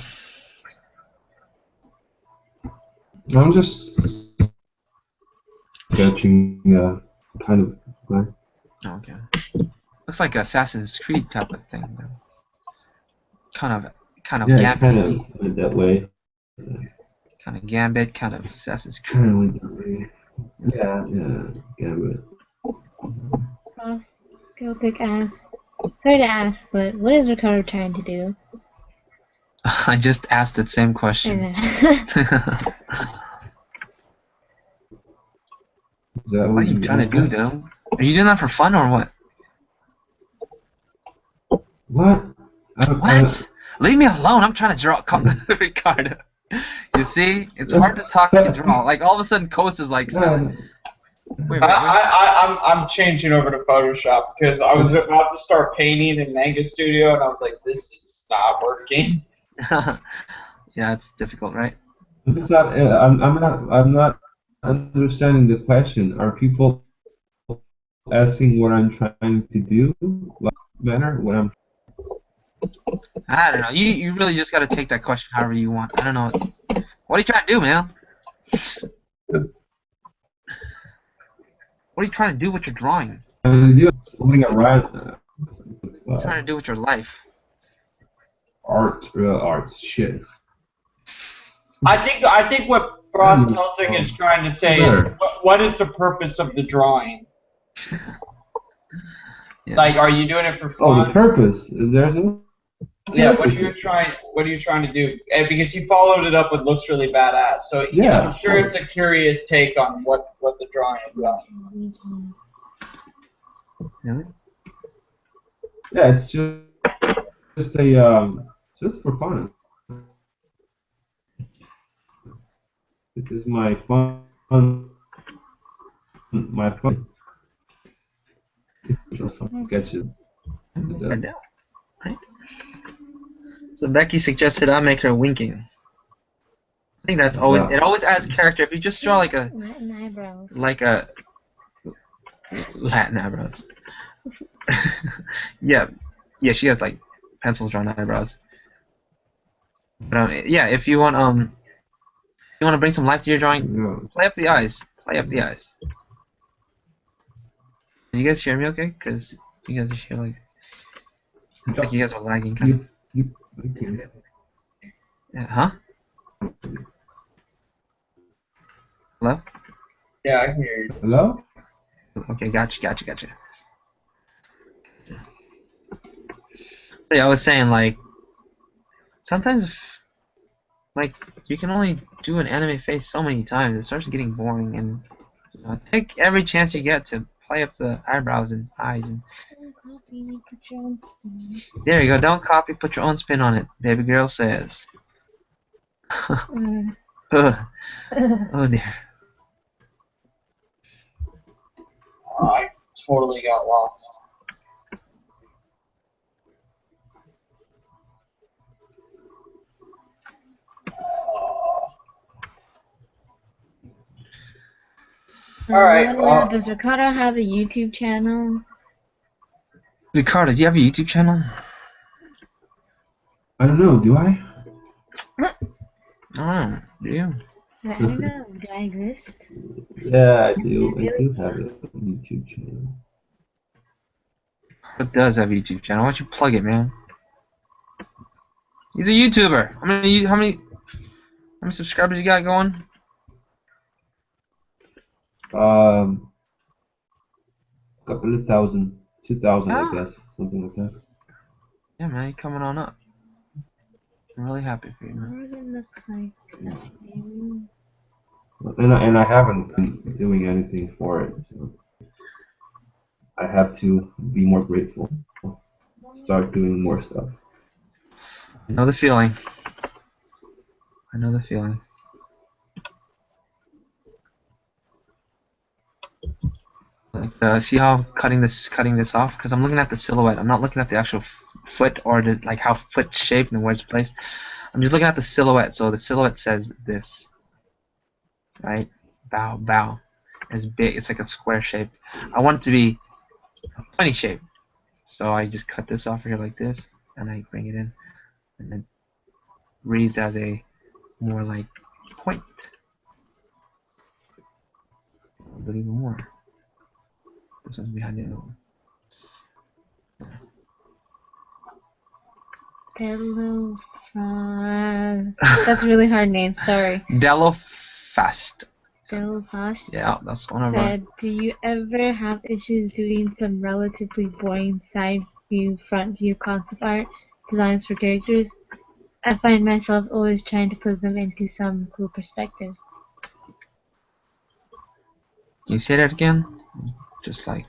Speaker 3: I'm just sketching, kind of.
Speaker 1: Oh, okay. Looks like Assassin's Creed type of thing, though. Kind of
Speaker 3: Yeah,
Speaker 1: Gambit.
Speaker 3: kind of went that way.
Speaker 1: Kind of Gambit, kind of Assassin's Creed.
Speaker 3: Kind of went that way. Yeah, Gambit.
Speaker 4: Ross Celtic asked, sorry to ask, but what is Ricardo trying to do?
Speaker 1: I just asked the same question.
Speaker 3: Is that
Speaker 1: What are you trying to do, though? Are you doing that for fun or what?
Speaker 3: What?
Speaker 1: What? Leave me alone. I'm trying to draw Ricardo. You see, it's hard to talk and draw. Like all of a sudden, Coast is like silent. Wait.
Speaker 2: I'm changing over to Photoshop because I was about to start painting in Manga Studio and I was like, this is not working.
Speaker 1: Yeah, it's difficult, right?
Speaker 3: It's not, I'm not understanding the question. Are people asking what I'm trying to do? Like, better? What I'm
Speaker 1: I don't know. You really just gotta take that question however you want. I don't know. What are you trying to do, man? What are you trying to do with your drawing?
Speaker 3: trying to do? Something around
Speaker 1: What are you trying to do with your life?
Speaker 3: art, real art, shit.
Speaker 2: I think what Frost Celtic is trying to say is, what is the purpose of the drawing?
Speaker 1: Yeah.
Speaker 2: Like, are you doing it for fun?
Speaker 3: Oh, the purpose. There's no.
Speaker 2: Yeah, what are you trying to do? And because he followed it up with looks really badass. So
Speaker 3: Yeah,
Speaker 2: I'm sure it's a curious take on what the drawing is about.
Speaker 1: Really?
Speaker 3: Yeah, it's just just for fun. It is my fun. Just sketches.
Speaker 1: I know, right? So Becky suggested I make her winking. I think that's always it. Always adds character. If you just draw like a
Speaker 4: Latin eyebrows.
Speaker 1: Latin eyebrows. yeah, she has like pencils drawn eyebrows. But yeah, if you want to bring some life to your drawing, play up the eyes. Play up the eyes. Can you guys hear me okay? Because you guys hear like you guys are lagging kind of. Yeah, huh? Hello?
Speaker 2: Yeah, I can hear you.
Speaker 3: Hello?
Speaker 1: Okay, gotcha. Yeah, I was saying like sometimes like you can only do an anime face so many times. It starts getting boring, and take every chance you get to play up the eyebrows and eyes. And there you go. Don't copy. Put your own spin on it. Baby girl says. Oh dear.
Speaker 2: I totally got lost. Alright, well.
Speaker 4: Does Ricardo have a YouTube channel?
Speaker 1: Ricardo, do you have a YouTube channel?
Speaker 3: I don't know. Do I?
Speaker 1: Oh, do you?
Speaker 4: I don't know. Do I exist?
Speaker 3: Yeah, I do. I do have a YouTube channel.
Speaker 1: It does have a YouTube channel. Why don't you plug it, man? He's a YouTuber. How many subscribers you got going?
Speaker 3: Couple of thousand, 2,000, I guess, something like that.
Speaker 1: Yeah, man, you're coming on up. I'm really happy for you, man.
Speaker 4: Morgan looks like
Speaker 3: And I haven't been doing anything for it, so I have to be more grateful. Start doing more stuff.
Speaker 1: I know the feeling. I know the feeling. Like, see how I'm cutting this off? Because I'm looking at the silhouette. I'm not looking at the actual foot or like how foot shaped and where it's placed. I'm just looking at the silhouette. So the silhouette says this, right? Bow. It's big. It's like a square shape. I want it to be a funny shape. So I just cut this off here like this, and I bring it in, and it reads as a more like point. But even more. This one's behind the other one.
Speaker 4: Delofast. That's a really hard name. Sorry.
Speaker 1: Delofast.
Speaker 4: Delofast.
Speaker 1: Yeah, that's one of our.
Speaker 4: Said, do you ever have issues doing some relatively boring side view, front view concept art designs for characters? I find myself always trying to put them into some cool perspective.
Speaker 1: Can you say that again? Just like.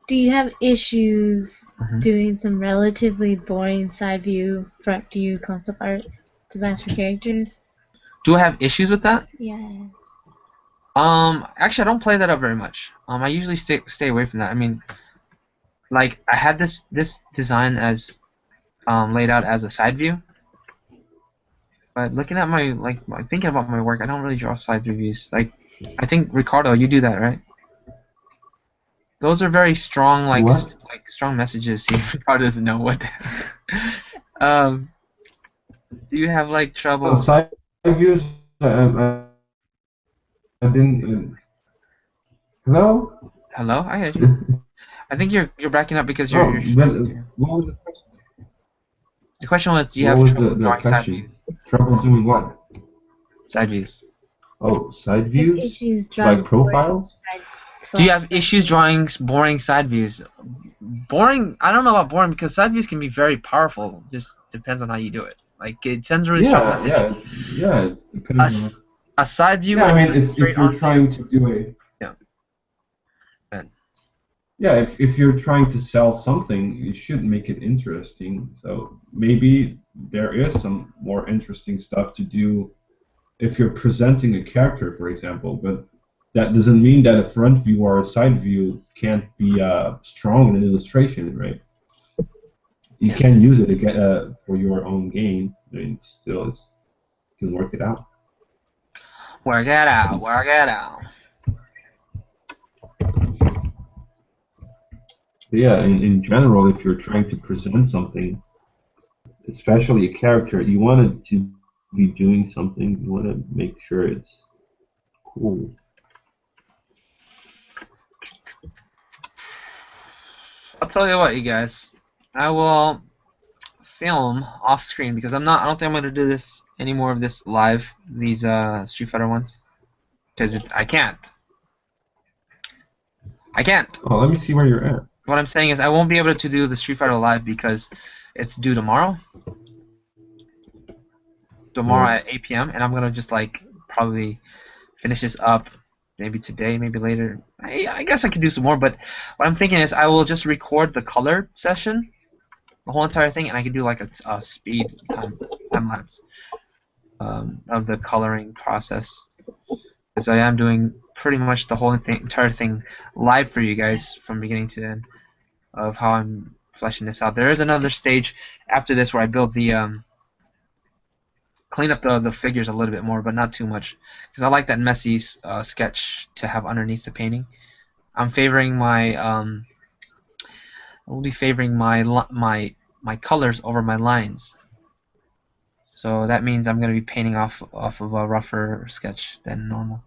Speaker 4: Do you have issues doing some relatively boring side view, front view concept art designs for characters?
Speaker 1: Do I have issues with that?
Speaker 4: Yes.
Speaker 1: Actually, I don't play that up very much. I usually stay away from that. I mean, like I had this design as laid out as a side view, but looking at my thinking about my work, I don't really draw side views. Like, I think Ricardo, you do that, right? Those are very strong,
Speaker 3: What?
Speaker 1: like strong messages. Ricardo doesn't know what. um, do you have like
Speaker 3: Oh,
Speaker 1: trouble?
Speaker 3: side views. I didn't. Hello?
Speaker 1: Hello, I heard you. I think you're backing up because you're
Speaker 3: Oh, but
Speaker 1: struggling.
Speaker 3: what was the question?
Speaker 1: The question was, do you
Speaker 3: What
Speaker 1: have
Speaker 3: was
Speaker 1: trouble
Speaker 3: the
Speaker 1: drawing side
Speaker 3: question?
Speaker 1: views?
Speaker 3: Trouble doing what?
Speaker 1: Side views.
Speaker 3: Oh, side
Speaker 4: If
Speaker 3: views?
Speaker 4: issues
Speaker 3: Like
Speaker 4: drawing
Speaker 3: profiles?
Speaker 1: Do you have issues drawing boring side views? Boring? I don't know about boring because side views can be very powerful. Just depends on how you do it. Like it sends a really strong
Speaker 3: Yeah,
Speaker 1: message.
Speaker 3: yeah, yeah. It
Speaker 1: A,
Speaker 3: depends on.
Speaker 1: a side view
Speaker 3: Yeah, I
Speaker 1: and
Speaker 3: mean,
Speaker 1: a straight
Speaker 3: if you're
Speaker 1: on view.
Speaker 3: trying to do a
Speaker 1: Yeah. Man.
Speaker 3: yeah, if you're trying to sell something, you should make it interesting. So maybe there is some more interesting stuff to do if you're presenting a character, for example. But that doesn't mean that a front view or a side view can't be strong in an illustration, right? You
Speaker 1: Yeah.
Speaker 3: can use it again, for your own game. I mean, still, you can work it out.
Speaker 1: Work it out. Work it out.
Speaker 3: But yeah, in general, if you're trying to present something, especially a character, you want it to be doing something. You want to make sure it's cool.
Speaker 1: I'll tell you what, you guys. I will film off screen because I'm not. I don't think I'm gonna do this any more of this live. These Street Fighter ones because I can't. I can't.
Speaker 3: Oh, let me see where you're at.
Speaker 1: What I'm saying is I won't be able to do the Street Fighter live because it's due tomorrow. Tomorrow
Speaker 3: Yeah.
Speaker 1: at 8 p.m. and I'm gonna just like probably finish this up maybe today, maybe later. I guess I could do some more, but what I'm thinking is I will just record the color session, the whole entire thing, and I can do like a speed time lapse of the coloring process. Because I am doing pretty much the whole entire thing live for you guys from beginning to end of how I'm fleshing this out. There is another stage after this where I build the clean up the figures a little bit more, but not too much, because I like that messy sketch to have underneath the painting. I'm favoring my I will be favoring my colors over my lines. So that means I'm going to be painting off of a rougher sketch than normal.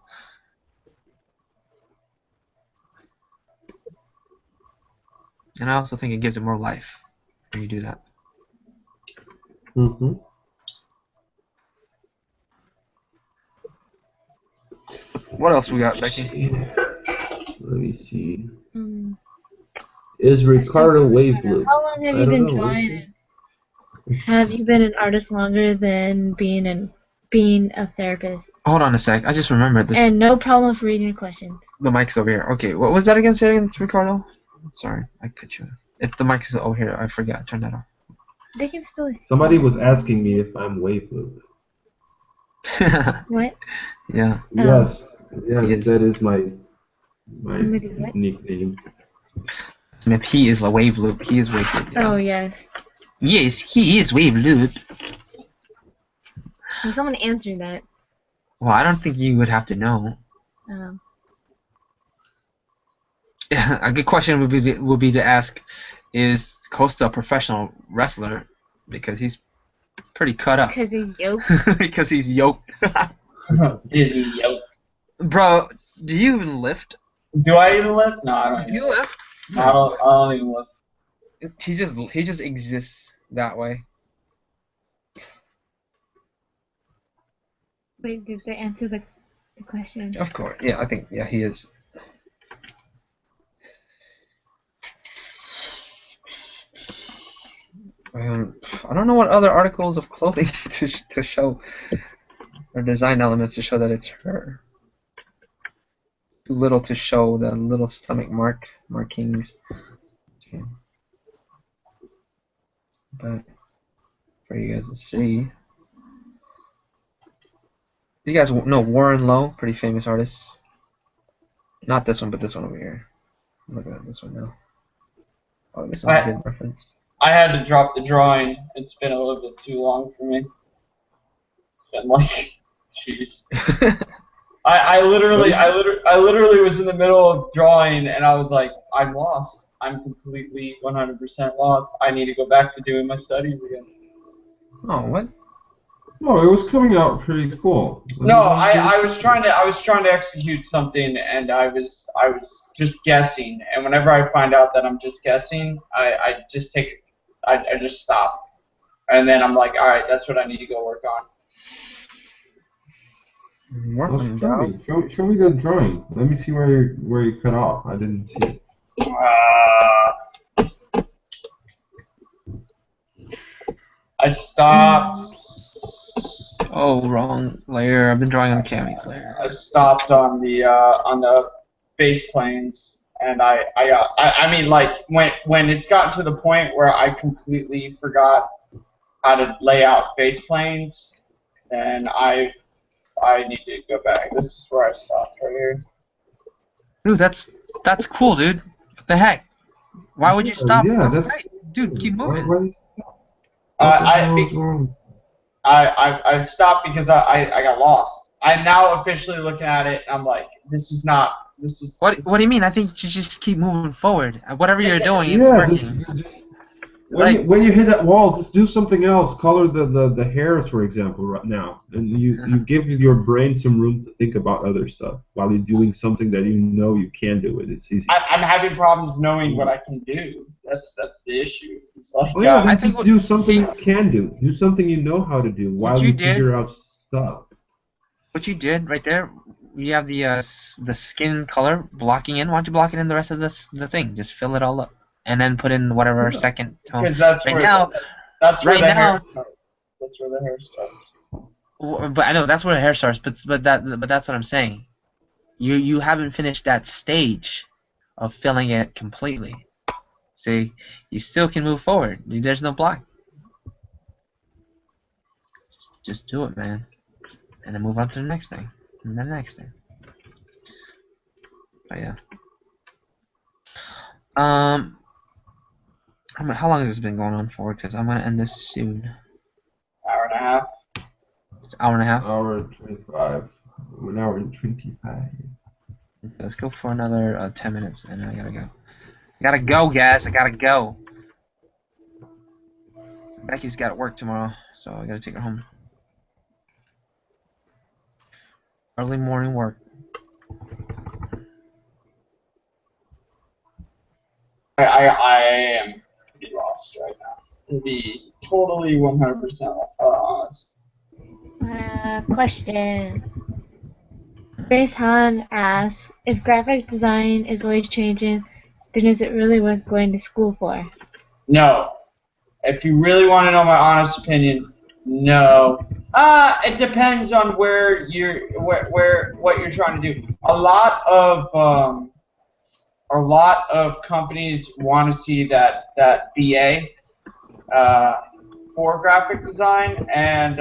Speaker 1: And I also think it gives it more life when you do that.
Speaker 3: Mm-hmm.
Speaker 1: What else we got, Becky?
Speaker 3: Let me see.
Speaker 4: Um,
Speaker 3: Is Ricardo Wave
Speaker 4: Ricardo,
Speaker 3: Loop?
Speaker 4: how long have
Speaker 3: I
Speaker 4: you
Speaker 3: don't
Speaker 4: been
Speaker 3: know.
Speaker 4: drawing it? Have you been an artist longer than being a therapist?
Speaker 1: Hold on a sec. I just remembered this.
Speaker 4: And no problem for reading your questions.
Speaker 1: The mic's over here. Okay, what was that again? Say it again, Ricardo. Sorry, I cut you. The mic is over here. I forgot. Turn that off.
Speaker 4: They can still.
Speaker 3: Somebody was asking me if I'm Wave Loop.
Speaker 4: What?
Speaker 1: Yeah.
Speaker 3: Yes,
Speaker 1: He
Speaker 3: yes,
Speaker 1: is.
Speaker 3: that is my
Speaker 4: Somebody what?
Speaker 3: nickname.
Speaker 1: Smith, he is a wave loop. He is wave loop. Yeah.
Speaker 4: Oh yes.
Speaker 1: Yes, he is wave loop.
Speaker 4: Will someone answer that?
Speaker 1: Well, I don't think you would have to know.
Speaker 4: Um,
Speaker 1: A good question would be to ask, is Costa a professional wrestler? Because he's pretty cut up.
Speaker 4: because he's yoked.
Speaker 1: Because he's yoked.
Speaker 2: Did he yelp?
Speaker 1: Bro, do you even lift?
Speaker 2: Do I even lift? No, I don't
Speaker 1: Do
Speaker 2: even
Speaker 1: you lift?
Speaker 2: I don't even lift.
Speaker 1: He just exists that way.
Speaker 4: Wait, did they answer the question?
Speaker 1: Of course. Yeah, I think he is. I don't know what other articles of clothing to show or design elements to show that it's her. Too little to show the little stomach markings. Yeah. But for you guys to see. You guys know Warren Lowe, pretty famous artist. Not this one, but this one over here. I'm looking at this one now. Oh, this one's a good reference.
Speaker 2: I had to drop the drawing. It's been a little bit too long for me. It's been like, jeez. I literally was in the middle of drawing, and I was like, I'm lost. I'm completely 100% lost. I need to go back to doing my studies again.
Speaker 1: Oh, what?
Speaker 3: No, it was coming out pretty cool.
Speaker 2: No, I was trying to execute something, and I was just guessing. And whenever I find out that I'm just guessing, I just stop. And then I'm like, all right, that's what I need to go work on.
Speaker 3: Show me the drawing. Let me see where you cut off. I didn't see it.
Speaker 2: I stopped.
Speaker 1: Oh, wrong layer. I've been drawing on Cammy's layer.
Speaker 2: I stopped on the base planes, and I mean, like when it's gotten to the point where I completely forgot how to lay out base planes, then I need to go back. This is where I stopped right here.
Speaker 1: Dude, that's cool, dude. What the heck? Why would you stop?
Speaker 3: Yeah,
Speaker 1: that's great. Dude, keep moving.
Speaker 2: I stopped because I got lost. I'm now officially looking at it, and I'm like, this is.
Speaker 1: What do you mean? I think you should just keep moving forward. Whatever you're doing, it's working.
Speaker 3: When you hit that wall, just do something else. Color the hairs, for example, right now, and you give your brain some room to think about other stuff while you're doing something that you know you can do it. It's easy.
Speaker 2: I'm having problems knowing what I can do. That's the issue. It's like,
Speaker 3: I think just do something you can do. Do something you know how to do while you figure out stuff.
Speaker 1: What you did right there, you have the skin color blocking in. Why don't you block it in the rest of the thing? Just fill it all up. And then put in whatever second tone.
Speaker 2: Because that's where the hair starts.
Speaker 1: But I know that's where the hair starts. But that's what I'm saying. You haven't finished that stage of filling it completely. See, you still can move forward. There's no block. Just do it, man, and then move on to the next thing, and then the next thing. But yeah. How long has this been going on for? Because I'm gonna end this soon.
Speaker 2: Hour and a half.
Speaker 1: It's an hour and a half.
Speaker 3: Hour 25. 1 hour and 25.
Speaker 1: Let's go for another 10 minutes, and then I gotta go. I gotta go, guys. I gotta go. Becky's got to work tomorrow, so I gotta take her home. Early morning work.
Speaker 2: I am pretty lost right now. To be totally 100% honest.
Speaker 4: Question. Grace Helen asks, if graphic design is always changing, then is it really worth going to school for?
Speaker 2: No. If you really want to know my honest opinion, no. It depends on what you're trying to do. A lot of companies want to see that BA for graphic design, and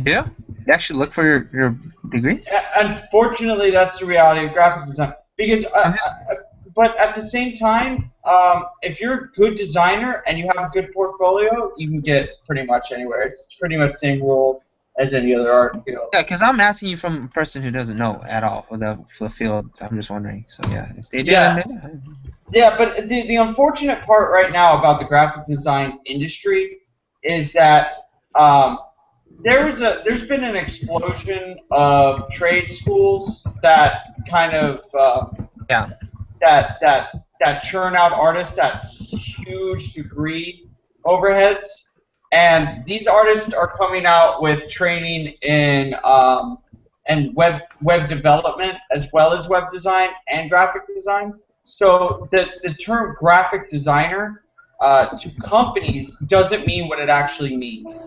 Speaker 1: yeah, you actually look for your degree.
Speaker 2: Unfortunately, that's the reality of graphic design. Because, but at the same time, if you're a good designer and you have a good portfolio, you can get pretty much anywhere. It's pretty much the same rule as any other art field.
Speaker 1: Yeah, because I'm asking you from a person who doesn't know at all for the field. I'm just wondering. So yeah, if they do,
Speaker 2: yeah, but the unfortunate part right now about the graphic design industry is that there's been an explosion of trade schools that kind of that churn out artists at huge degree overheads. And these artists are coming out with training in web development as well as web design and graphic design. So the term graphic designer to companies doesn't mean what it actually means.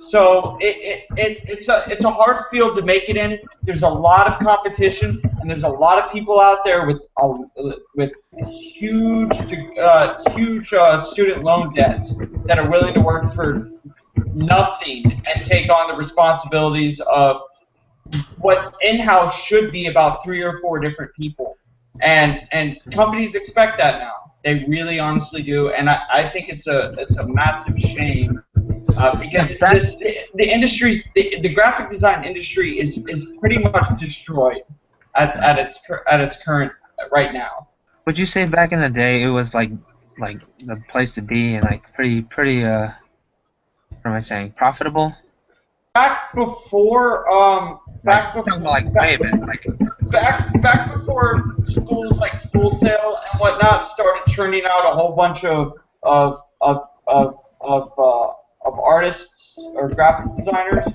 Speaker 2: So it's a hard field to make it in. There's a lot of competition, and there's a lot of people out there with huge student loan debts that are willing to work for nothing and take on the responsibilities of what in-house should be about 3 or 4 different people. And companies expect that now. They really honestly do, and I think it's a massive shame because the industry, the graphic design industry is pretty much destroyed at its current right now.
Speaker 1: Would you say back in the day it was like the place to be and like pretty what am I saying, profitable?
Speaker 2: Back before
Speaker 1: Like talking about like way back, like
Speaker 2: back before schools like Full Sail and whatnot started churning out a whole bunch of of of of artists or graphic designers.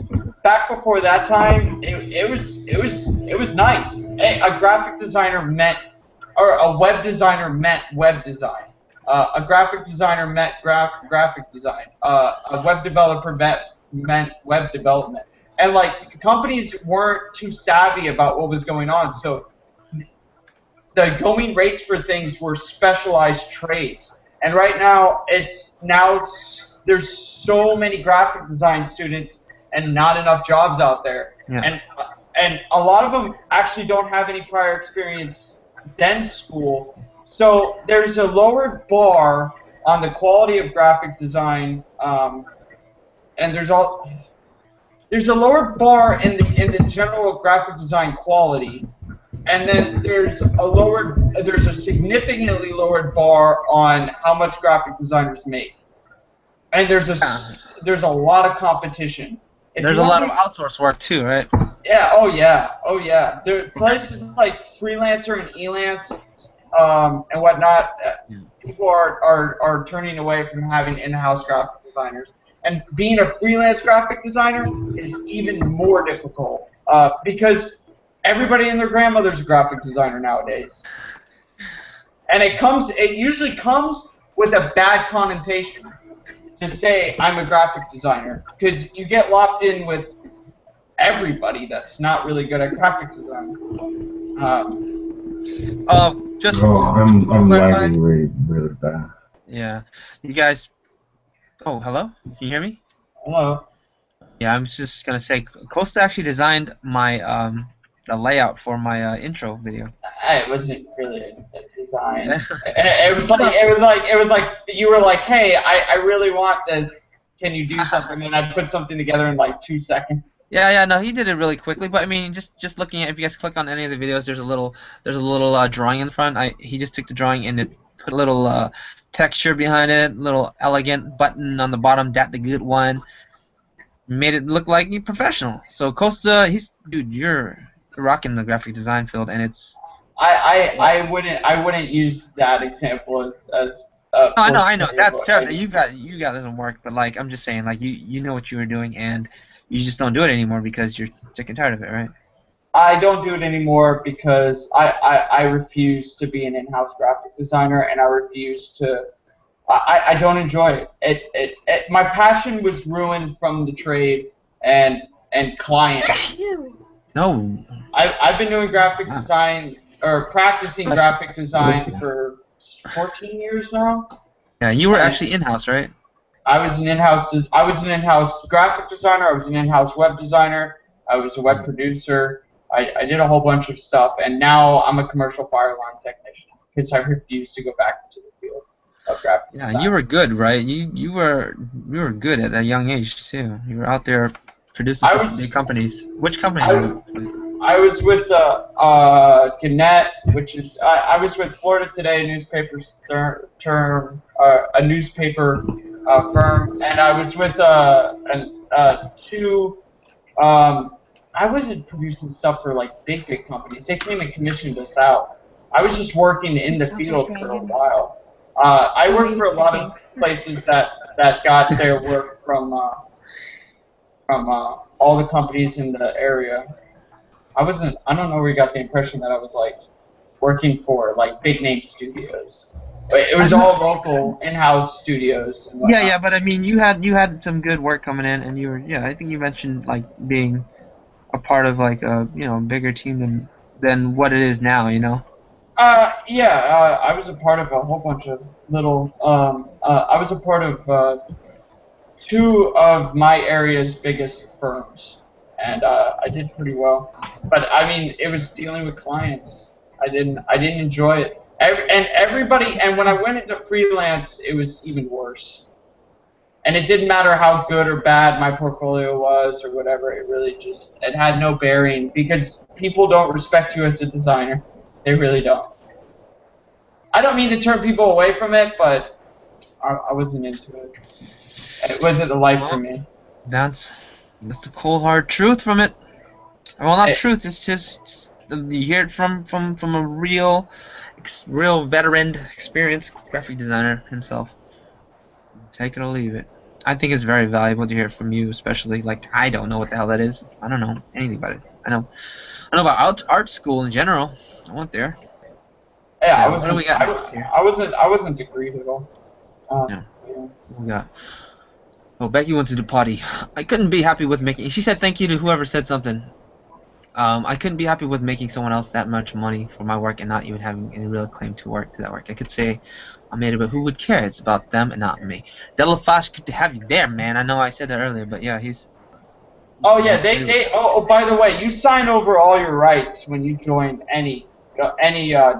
Speaker 2: Back before that time, it was nice. A graphic designer meant, or a web designer meant web design. A graphic designer meant graphic design. A web developer meant web development. And like companies weren't too savvy about what was going on, so the going rates for things were specialized trades. And right now, there's so many graphic design students and not enough jobs out there.
Speaker 1: yeah.
Speaker 2: And a lot of them actually don't have any prior experience than school. So there's a lowered bar on the quality of graphic design, and there's a lower bar in the general graphic design quality, and then there's a significantly lowered bar on how much graphic designers make, and there's a lot of competition.
Speaker 1: There's a lot of outsource work too, right?
Speaker 2: Yeah. Oh yeah. Oh yeah. So places like Freelancer and Elance and whatnot, people are turning away from having in-house graphic designers. And being a freelance graphic designer is even more difficult because everybody and their grandmother's a graphic designer nowadays. And it usually comes with a bad connotation to say I'm a graphic designer, because you get locked in with everybody that's not really good at graphic design.
Speaker 1: Just
Speaker 3: Oh, I'm
Speaker 1: clarify.
Speaker 3: lagging really bad.
Speaker 1: Yeah, you guys. Oh, hello. Can you hear me?
Speaker 2: Hello.
Speaker 1: Yeah, I'm just gonna say, Costa actually designed my the layout for my intro video.
Speaker 2: It wasn't really a design. It was like you were like, hey, I really want this. Can you do something? And I put something together in like 2 seconds.
Speaker 1: Yeah, no, he did it really quickly. But I mean, just looking at, if you guys click on any of the videos, there's a little drawing in the front. He just took the drawing and it put a little texture behind it, little elegant button on the bottom, that the good one. Made it look like you're professional. So Costa, dude, you're rocking the graphic design field, and it's.
Speaker 2: I wouldn't use that example as.
Speaker 1: No, I know. That's terrible. You got doesn't work, but like I'm just saying, like you know what you were doing, and you just don't do it anymore because you're sick and tired of it, right?
Speaker 2: I don't do it anymore because I refuse to be an in-house graphic designer, and I refuse to. I don't enjoy it. My passion was ruined from the trade and clients.
Speaker 1: No.
Speaker 2: I've been doing graphic design or practicing graphic design for 14 years now.
Speaker 1: Yeah, you were actually in-house, right?
Speaker 2: I was an in-house graphic designer. I was an in-house web designer. I was a web producer. I did a whole bunch of stuff, and now I'm a commercial fire alarm technician because I refuse to go back into the field of graphic design.
Speaker 1: Yeah, you were good, right? You were good at a young age too. You were out there producing some big companies. Which companies were you with?
Speaker 2: I was with Gannett, which is I was with Florida Today newspaper a newspaper firm, and I was with two. I wasn't producing stuff for like big companies. They came and commissioned us out. I was just working in the field for a while. I worked for a lot of places that got their work from all the companies in the area. I don't know where you got the impression that I was like working for like big name studios. It was all local in-house studios. And whatnot.
Speaker 1: Yeah, but I mean, you had some good work coming in, and you were, I think you mentioned like being a part of like a bigger team than what it is now,
Speaker 2: I was a part of a whole bunch of little. I was a part of two of my area's biggest firms, and I did pretty well. But I mean, it was dealing with clients. I didn't enjoy it. And everybody, and when I went into freelance, it was even worse. And it didn't matter how good or bad my portfolio was or whatever. It had no bearing because people don't respect you as a designer. They really don't. I don't mean to turn people away from it, but I wasn't into it. It wasn't a life for me.
Speaker 1: That's the cold hard truth from it. Well, not truth. It's just you hear it from a real veteran, experienced graphic designer himself. Take it or leave it. I think it's very valuable to hear it from you, especially like I don't know what the hell that is. I don't know anything about it. I know about art school in general. I went there.
Speaker 2: Yeah,
Speaker 1: What do we got next here?
Speaker 2: I wasn't degreed at all.
Speaker 1: Yeah. What we got? Oh, Becky went to the potty. I couldn't be happy with making. She said thank you to whoever said something. I couldn't be happy with making someone else that much money for my work and not even having any real claim to that work. I could say I made it, but who would care? It's about them and not me. Delafash, good to have you there, man. I know I said that earlier, but yeah, he's.
Speaker 2: Oh yeah, oh by the way, you sign over all your rights when you join any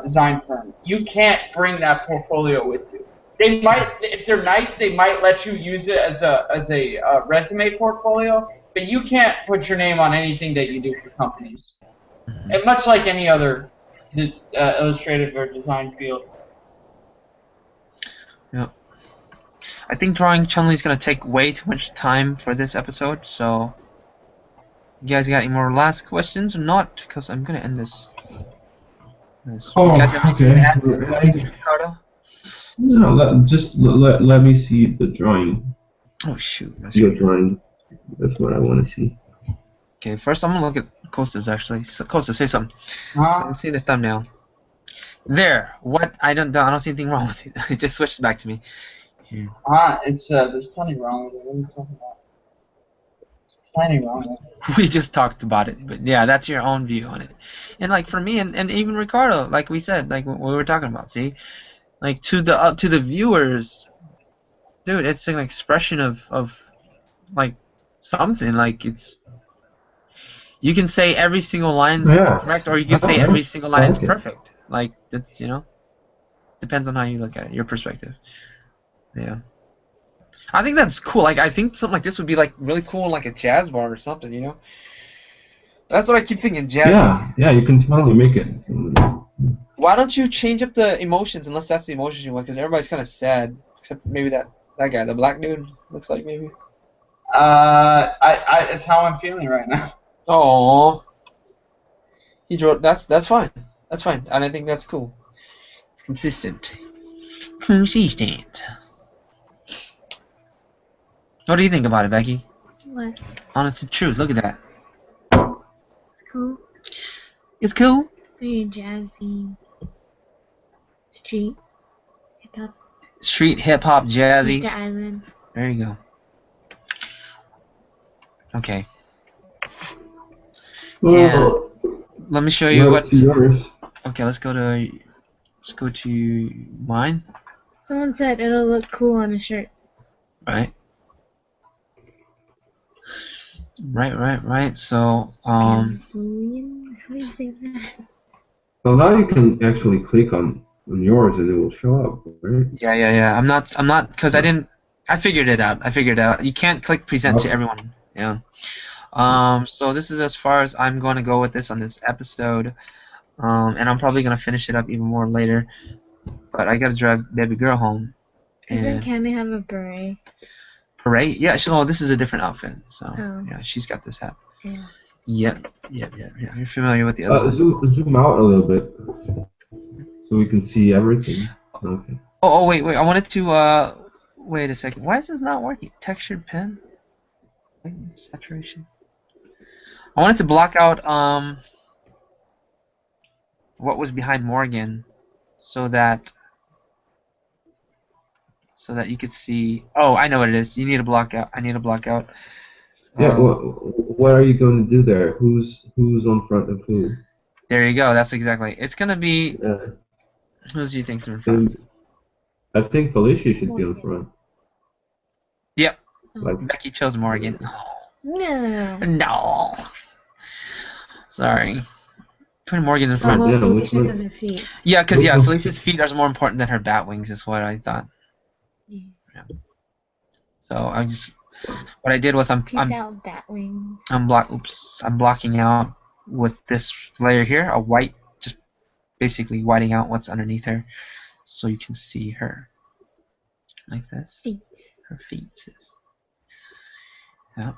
Speaker 2: design firm. You can't bring that portfolio with you. They might, if they're nice, they might let you use it as a resume portfolio, but you can't put your name on anything that you do for companies. And much like any other illustrative or design field.
Speaker 1: Yeah. I think drawing Chun-Li's gonna take way too much time for this episode, so you guys got any more last questions or not? Because I'm gonna end this.
Speaker 3: Oh,
Speaker 1: you guys have anything to add, Ricardo?
Speaker 3: No, let me see the drawing.
Speaker 1: Oh shoot.
Speaker 3: Your drawing. That's what I want to see.
Speaker 1: Okay, first I'm gonna look at Costa's actually. So, Costa, say something. So I'm seeing the thumbnail. There. What? I don't see anything wrong with it. It just switched back to me. Here.
Speaker 2: It's there's plenty wrong with it. What are you talking about? There's plenty wrong with it.
Speaker 1: We just talked about it, but yeah, that's your own view on it. And like for me and even Ricardo, like we said, like what we were talking about. See, like to the viewers, dude, it's an expression of like something. Like it's. You can say every single line's correct, or you can say every single line's perfect. Like it's depends on how you look at it, your perspective. Yeah, I think that's cool. Like I think something like this would be like really cool, in, like a jazz bar or something. You know, that's what I keep thinking. Jazz.
Speaker 3: Yeah, you can totally make it.
Speaker 1: Why don't you change up the emotions, unless that's the emotions you want? Because everybody's kind of sad, except maybe that guy, the black dude, looks like maybe.
Speaker 2: It's how I'm feeling right now.
Speaker 1: Oh, he drew. That's fine. That's fine, and I think that's cool. It's consistent. Consistent. What do you think about it, Becky?
Speaker 4: What?
Speaker 1: Honest and truth. Look at that.
Speaker 4: It's cool.
Speaker 1: It's cool.
Speaker 4: Very jazzy. Street hip hop.
Speaker 1: Street hip hop jazzy.
Speaker 4: Mr. Island.
Speaker 1: There you go. Okay.
Speaker 3: Well,
Speaker 1: let me show you what.
Speaker 3: Yours.
Speaker 1: Okay, let's go to mine.
Speaker 4: Someone said it'll look cool on a shirt.
Speaker 1: Right. Right. So,
Speaker 4: How do you say that?
Speaker 3: Well, now you can actually click on yours and it will show up, right?
Speaker 1: Yeah. I'm not, because I figured it out. You can't click present to everyone. Yeah. So this is as far as I'm going to go with this on this episode. And I'm probably going to finish it up even more later. But I got to drive baby girl home.
Speaker 4: Doesn't Cammy have a beret?
Speaker 1: Beret? Yeah, this is a different outfit. So, yeah, she's got this hat.
Speaker 4: Yeah.
Speaker 1: Yep. You're familiar with the other one.
Speaker 3: Zoom out a little bit so we can see everything. Okay.
Speaker 1: Oh, wait. I wanted to, wait a second. Why is this not working? Textured pen? Saturation. I wanted to block out, what was behind Morgan so that you could see. Oh, I know what it is. You need to block out. I need to block out.
Speaker 3: Yeah. What are you going to do there? Who's on front of who?
Speaker 1: There you go. That's exactly. It's gonna be. Who do you think's in front?
Speaker 3: I think Felicia should be on front.
Speaker 1: Yep.
Speaker 3: Like,
Speaker 1: Becky chose Morgan.
Speaker 4: No.
Speaker 1: No. Sorry. Put Morgan in
Speaker 4: Oh,
Speaker 1: front.
Speaker 4: well,
Speaker 3: yeah,
Speaker 4: Felicia
Speaker 3: look,
Speaker 4: because her feet.
Speaker 1: Yeah, because
Speaker 3: look,
Speaker 1: Felicia's feet are more important than her bat wings, is what I thought.
Speaker 4: Yeah.
Speaker 1: So what I did was
Speaker 4: Peace out, Batwings.
Speaker 1: I'm blocking out with this layer here, a white, just basically whiting out what's underneath her, so you can see her, like this.
Speaker 4: Feet.
Speaker 1: Her feet. Yeah.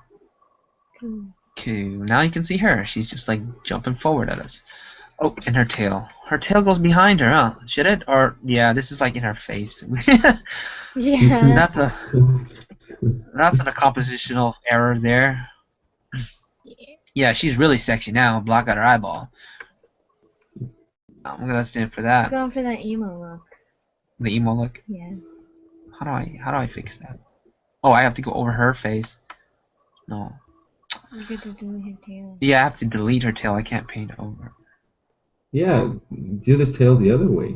Speaker 4: Cool.
Speaker 1: Okay, now you can see her. She's just like jumping forward at us. Oh, and her tail. Her tail goes behind her, huh? Should it? Or yeah, this is like in her face.
Speaker 4: Yeah.
Speaker 1: That's a compositional error there. Yeah, she's really sexy now. Block out her eyeball. I'm gonna stand for
Speaker 4: She's
Speaker 1: that.
Speaker 4: going for that emo look.
Speaker 1: The emo look.
Speaker 4: Yeah.
Speaker 1: How do I fix that? Oh, I have to go over her face. No.
Speaker 4: You get to delete her tail.
Speaker 1: Yeah, I have to delete her tail. I can't paint over.
Speaker 3: yeah, do the tail the other way.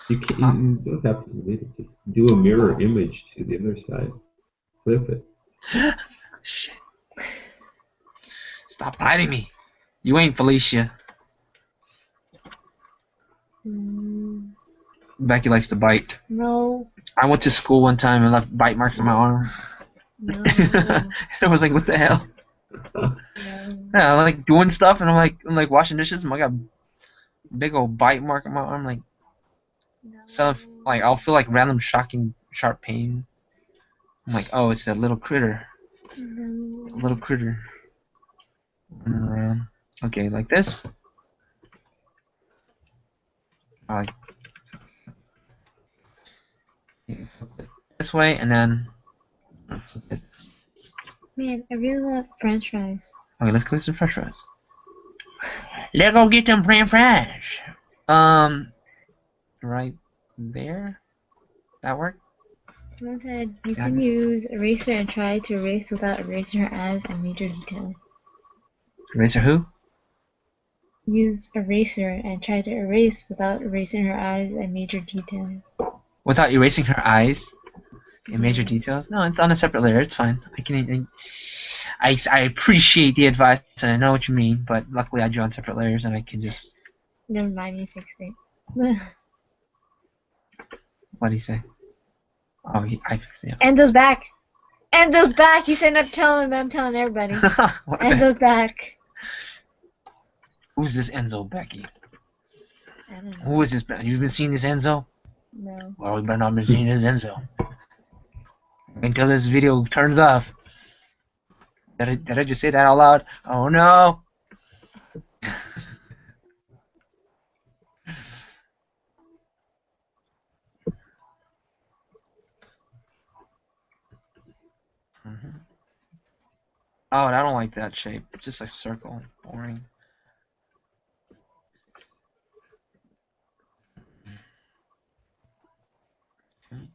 Speaker 3: You can't. You don't have to delete it. Just do a mirror image to the other side. Flip it.
Speaker 1: Shit. Stop biting me. You ain't Felicia. Becky likes to bite.
Speaker 4: No.
Speaker 1: I went to school one time and left bite marks on my arm.
Speaker 4: No.
Speaker 1: I was like, what the hell?
Speaker 4: No.
Speaker 1: Yeah, I'm like doing stuff and I'm like washing dishes and I got a big old bite mark on my arm. Like, I'll feel like random shocking sharp pain. I'm like, oh, it's that little critter.
Speaker 4: No.
Speaker 1: A little critter running around. Okay, like this. I like flip it this way and then flip it.
Speaker 4: Man, I really want French fries.
Speaker 1: Okay, let's go get some French fries. Let's go get them French fries. Right there. That work?
Speaker 4: Someone said you can use eraser and try to erase without erasing her eyes and major details.
Speaker 1: Eraser who?
Speaker 4: Use eraser and try to erase without erasing her eyes and major details.
Speaker 1: Without erasing her eyes and major details? No, it's on a separate layer. It's fine. I appreciate the advice and I know what you mean, but luckily I drew on separate layers and I can just.
Speaker 4: Never mind, you fixed it.
Speaker 1: What did he say? Oh, I fixed it.
Speaker 4: Enzo's back! Enzo's back! He said not telling him, I'm telling everybody. Enzo's back.
Speaker 1: Who's this Enzo, Becky?
Speaker 4: I don't know.
Speaker 1: Who is this? You've been seeing this Enzo?
Speaker 4: No.
Speaker 1: Well, we better not be seeing this Enzo. Until this video turns off. Did I just say that out loud? Oh no! Oh, I don't like that shape. It's just a circle. Boring. Okay.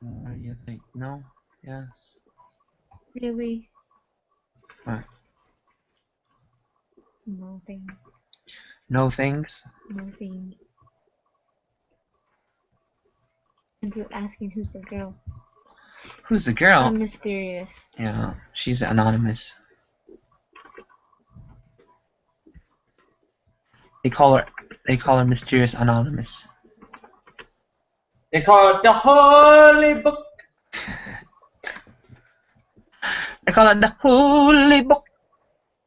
Speaker 1: What do you think? No? Yes?
Speaker 4: Really?
Speaker 1: What?
Speaker 4: Nothing.
Speaker 1: No things?
Speaker 4: Nothing. Enzo's asking who's the girl.
Speaker 1: Who's the girl?
Speaker 4: I'm mysterious.
Speaker 1: Yeah, she's anonymous. They call her Mysterious Anonymous.
Speaker 2: They call it the Holy Book.
Speaker 1: They call it the Holy Book.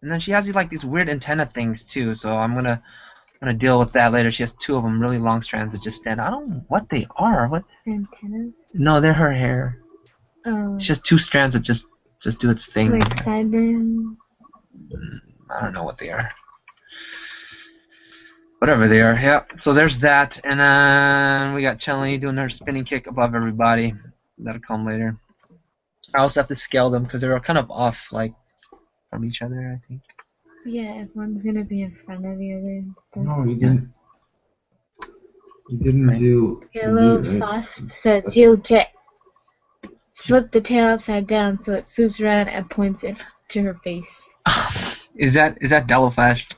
Speaker 1: And then she has these weird antenna things too, so I'm gonna deal with that later. She has two of them, really long strands that just stand. I don't know what they are. What?
Speaker 4: Antennas?
Speaker 1: No, they're her hair.
Speaker 4: Oh.
Speaker 1: It's just two strands that just do its thing.
Speaker 4: Like sideburn?
Speaker 1: I don't know what they are. Whatever they are, yeah. So there's that, and then we got Chelly doing her spinning kick above everybody. That'll come later. I also have to scale them because they're kind of off, like, from each other, I think.
Speaker 4: Yeah, if one's gonna be in front of the other and stuff.
Speaker 3: No, you didn't. You didn't
Speaker 1: Right.
Speaker 3: do.
Speaker 4: Hello,
Speaker 3: Chili, right?
Speaker 4: Sauce says heel kick. Flip the tail upside down so it swoops around and points it to her face.
Speaker 1: Is that Dello flashed?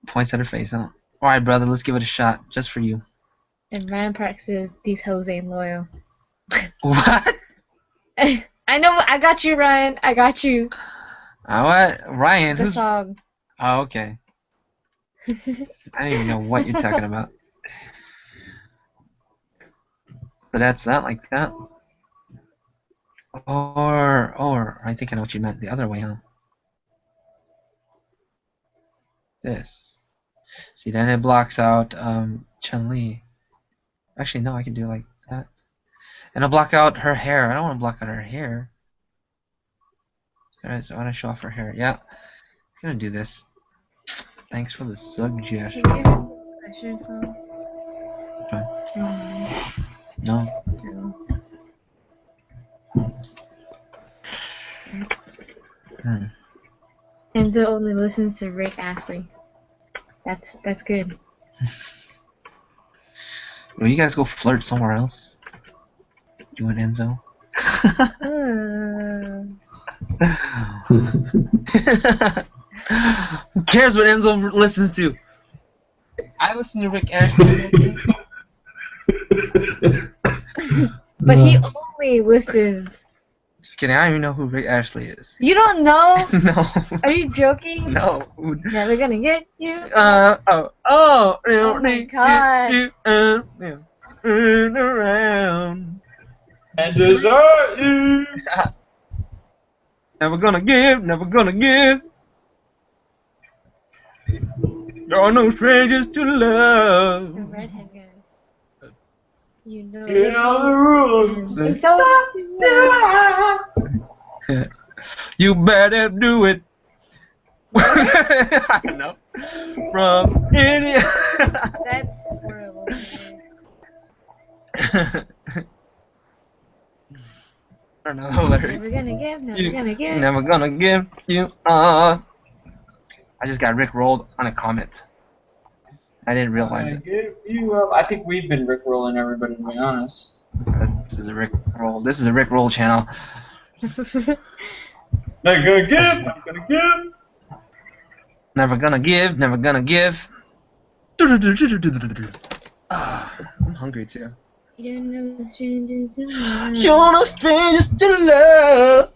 Speaker 1: Points at her face, huh? Alright, brother, let's give it a shot, just for you.
Speaker 4: And Ryan Park says these hoes ain't loyal.
Speaker 1: What?
Speaker 4: I know. I got you, Ryan. I got you.
Speaker 1: What? Ryan?
Speaker 4: The
Speaker 1: Who's?
Speaker 4: song.
Speaker 1: Oh, okay. I don't even know what you're talking about. But that's not like that. Or I think I know what you meant the other way, huh? This. See, then it blocks out Chun-Li. Actually, no, I can do like that. And I'll block out her hair. I don't want to block out her hair. Alright, so I want to show off her hair. Yeah, I'm gonna do this. Thanks for the suggestion.
Speaker 4: Have you ever Usher song?
Speaker 1: No.
Speaker 4: No.
Speaker 1: Hmm.
Speaker 4: Enzo only listens to Rick Astley. That's good.
Speaker 1: Well, you guys go flirt somewhere else. You and Enzo. Who cares what Enzo listens to? I listen to Rick Astley.
Speaker 4: But he only listens.
Speaker 1: Just kidding. I don't even know who Rick Astley is.
Speaker 4: You don't know?
Speaker 1: No.
Speaker 4: Are you joking?
Speaker 1: No.
Speaker 4: Never gonna get you.
Speaker 1: Oh
Speaker 4: my God.
Speaker 1: Turn around.
Speaker 2: And desert you.
Speaker 1: Never gonna give, never gonna give. There are no strangers to love.
Speaker 4: The redhead guy. You know
Speaker 2: You know the rules.
Speaker 4: And so
Speaker 1: You better do it. I don't know. From India.
Speaker 4: that's horrible.
Speaker 1: I don't know the lyrics.
Speaker 4: Never gonna give, never
Speaker 1: You
Speaker 4: gonna give.
Speaker 1: Never gonna give you I just got Rick rolled on a comment. I didn't realize
Speaker 2: I
Speaker 1: it.
Speaker 2: give you up. I think we've been rickrolling everybody, to be honest.
Speaker 1: This is a Rick roll. This is a Rick roll channel.
Speaker 2: Not gonna give, not gonna give.
Speaker 1: Never gonna give, never gonna give. I'm hungry too.
Speaker 4: You're no stranger to love.
Speaker 1: You're no strangers to love.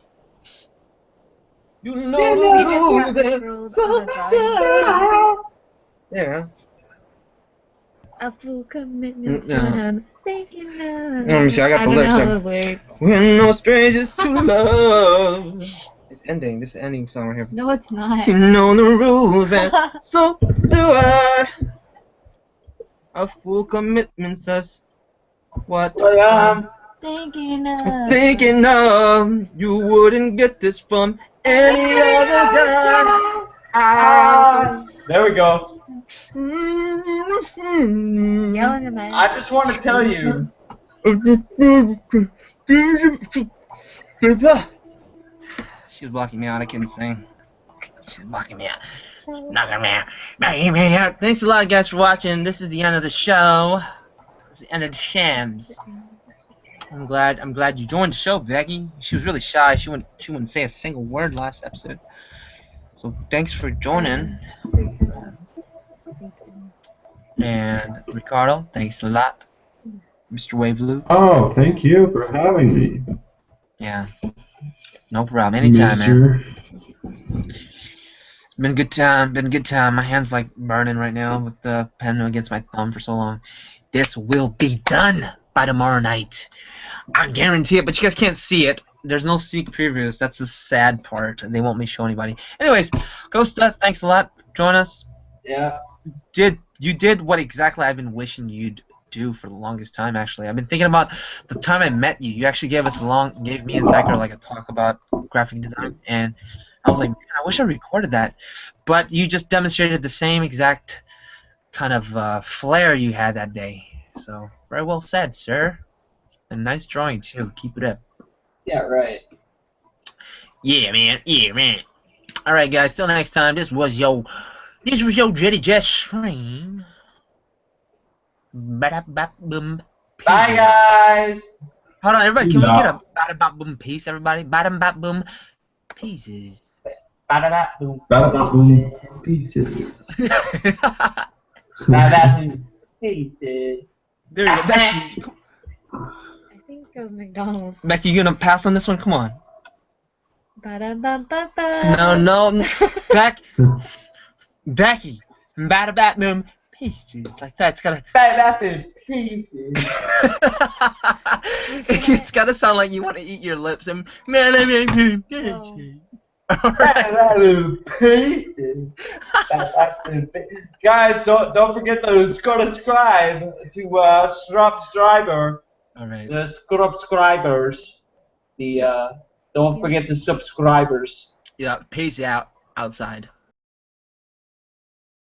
Speaker 1: You know the
Speaker 4: We just
Speaker 1: rules
Speaker 4: got
Speaker 1: and
Speaker 4: rolled on the drawing.
Speaker 1: sometimes. Yeah.
Speaker 4: A full commitment,
Speaker 1: Yeah.
Speaker 4: what I'm thinking of.
Speaker 1: Let me see, I got the
Speaker 4: don't
Speaker 1: lyrics
Speaker 4: know
Speaker 1: there.
Speaker 4: the lyrics.
Speaker 1: We're no strangers to love. It's ending. This is ending song right here.
Speaker 4: No, it's not.
Speaker 1: You know the rules and so do I. A full commitment says what
Speaker 2: Well,
Speaker 4: Thinking of.
Speaker 1: thinking of. You wouldn't get this from any other guy.
Speaker 2: there we go.
Speaker 4: Yelling at my.
Speaker 2: I just want to tell you.
Speaker 1: She was blocking me out. I couldn't sing. She's blocking me out. Knocking me out. Thanks a lot, guys, for watching. This is the end of the show. It's the end of the shams. I'm glad you joined the show, Becky. She was really shy. She wouldn't say a single word last episode. So thanks for joining. And Ricardo, thanks a lot. Mr. Waveloo.
Speaker 3: Oh, thank you for having me.
Speaker 1: Yeah. No problem. Anytime, man. It's been a good time. Been a good time. My hand's like burning right now with the pen against my thumb for so long. This will be done by tomorrow night. I guarantee it, but you guys can't see it. There's no sneak previews. That's the sad part. They won't let me show anybody. Anyways, Costa, thanks a lot. Join us.
Speaker 2: Yeah.
Speaker 1: You did what exactly I've been wishing you'd do for the longest time. Actually, I've been thinking about the time I met you. You actually gave me and Psycho like a talk about graphic design, and I was like, man, I wish I recorded that. But you just demonstrated the same exact kind of flair you had that day. So very well said, sir. And nice drawing too. Keep it up.
Speaker 2: Yeah, right.
Speaker 1: Yeah, man. Yeah, man. All right, guys. Till next time. This was your Jetty Jet stream. Ba-da-ba-boom.
Speaker 2: Bye, guys.
Speaker 1: Hold on, everybody. Can we get a ba-da-ba-boom piece, everybody? Ba-da-ba-boom pieces.
Speaker 2: Ba-da-da-boom.
Speaker 3: Ba-da-ba-boom. Pieces.
Speaker 2: Ba-da-da-boom. Pieces.
Speaker 1: There you go. That's
Speaker 4: I think of McDonald's.
Speaker 1: Becky, you gonna pass on this one? Come on.
Speaker 4: Ba-da-ba-ba-ba.
Speaker 1: No. Becky. Bada-bat-boom. Pieces. Like that. It's gotta...
Speaker 2: That's in pieces.
Speaker 1: It's gotta sound like you want to eat your lips and...
Speaker 4: Oh.
Speaker 2: Guys, don't forget to subscribe to subscriber.
Speaker 1: Alright.
Speaker 2: The subscribers. Don't forget the subscribers.
Speaker 1: Yeah, peace out outside.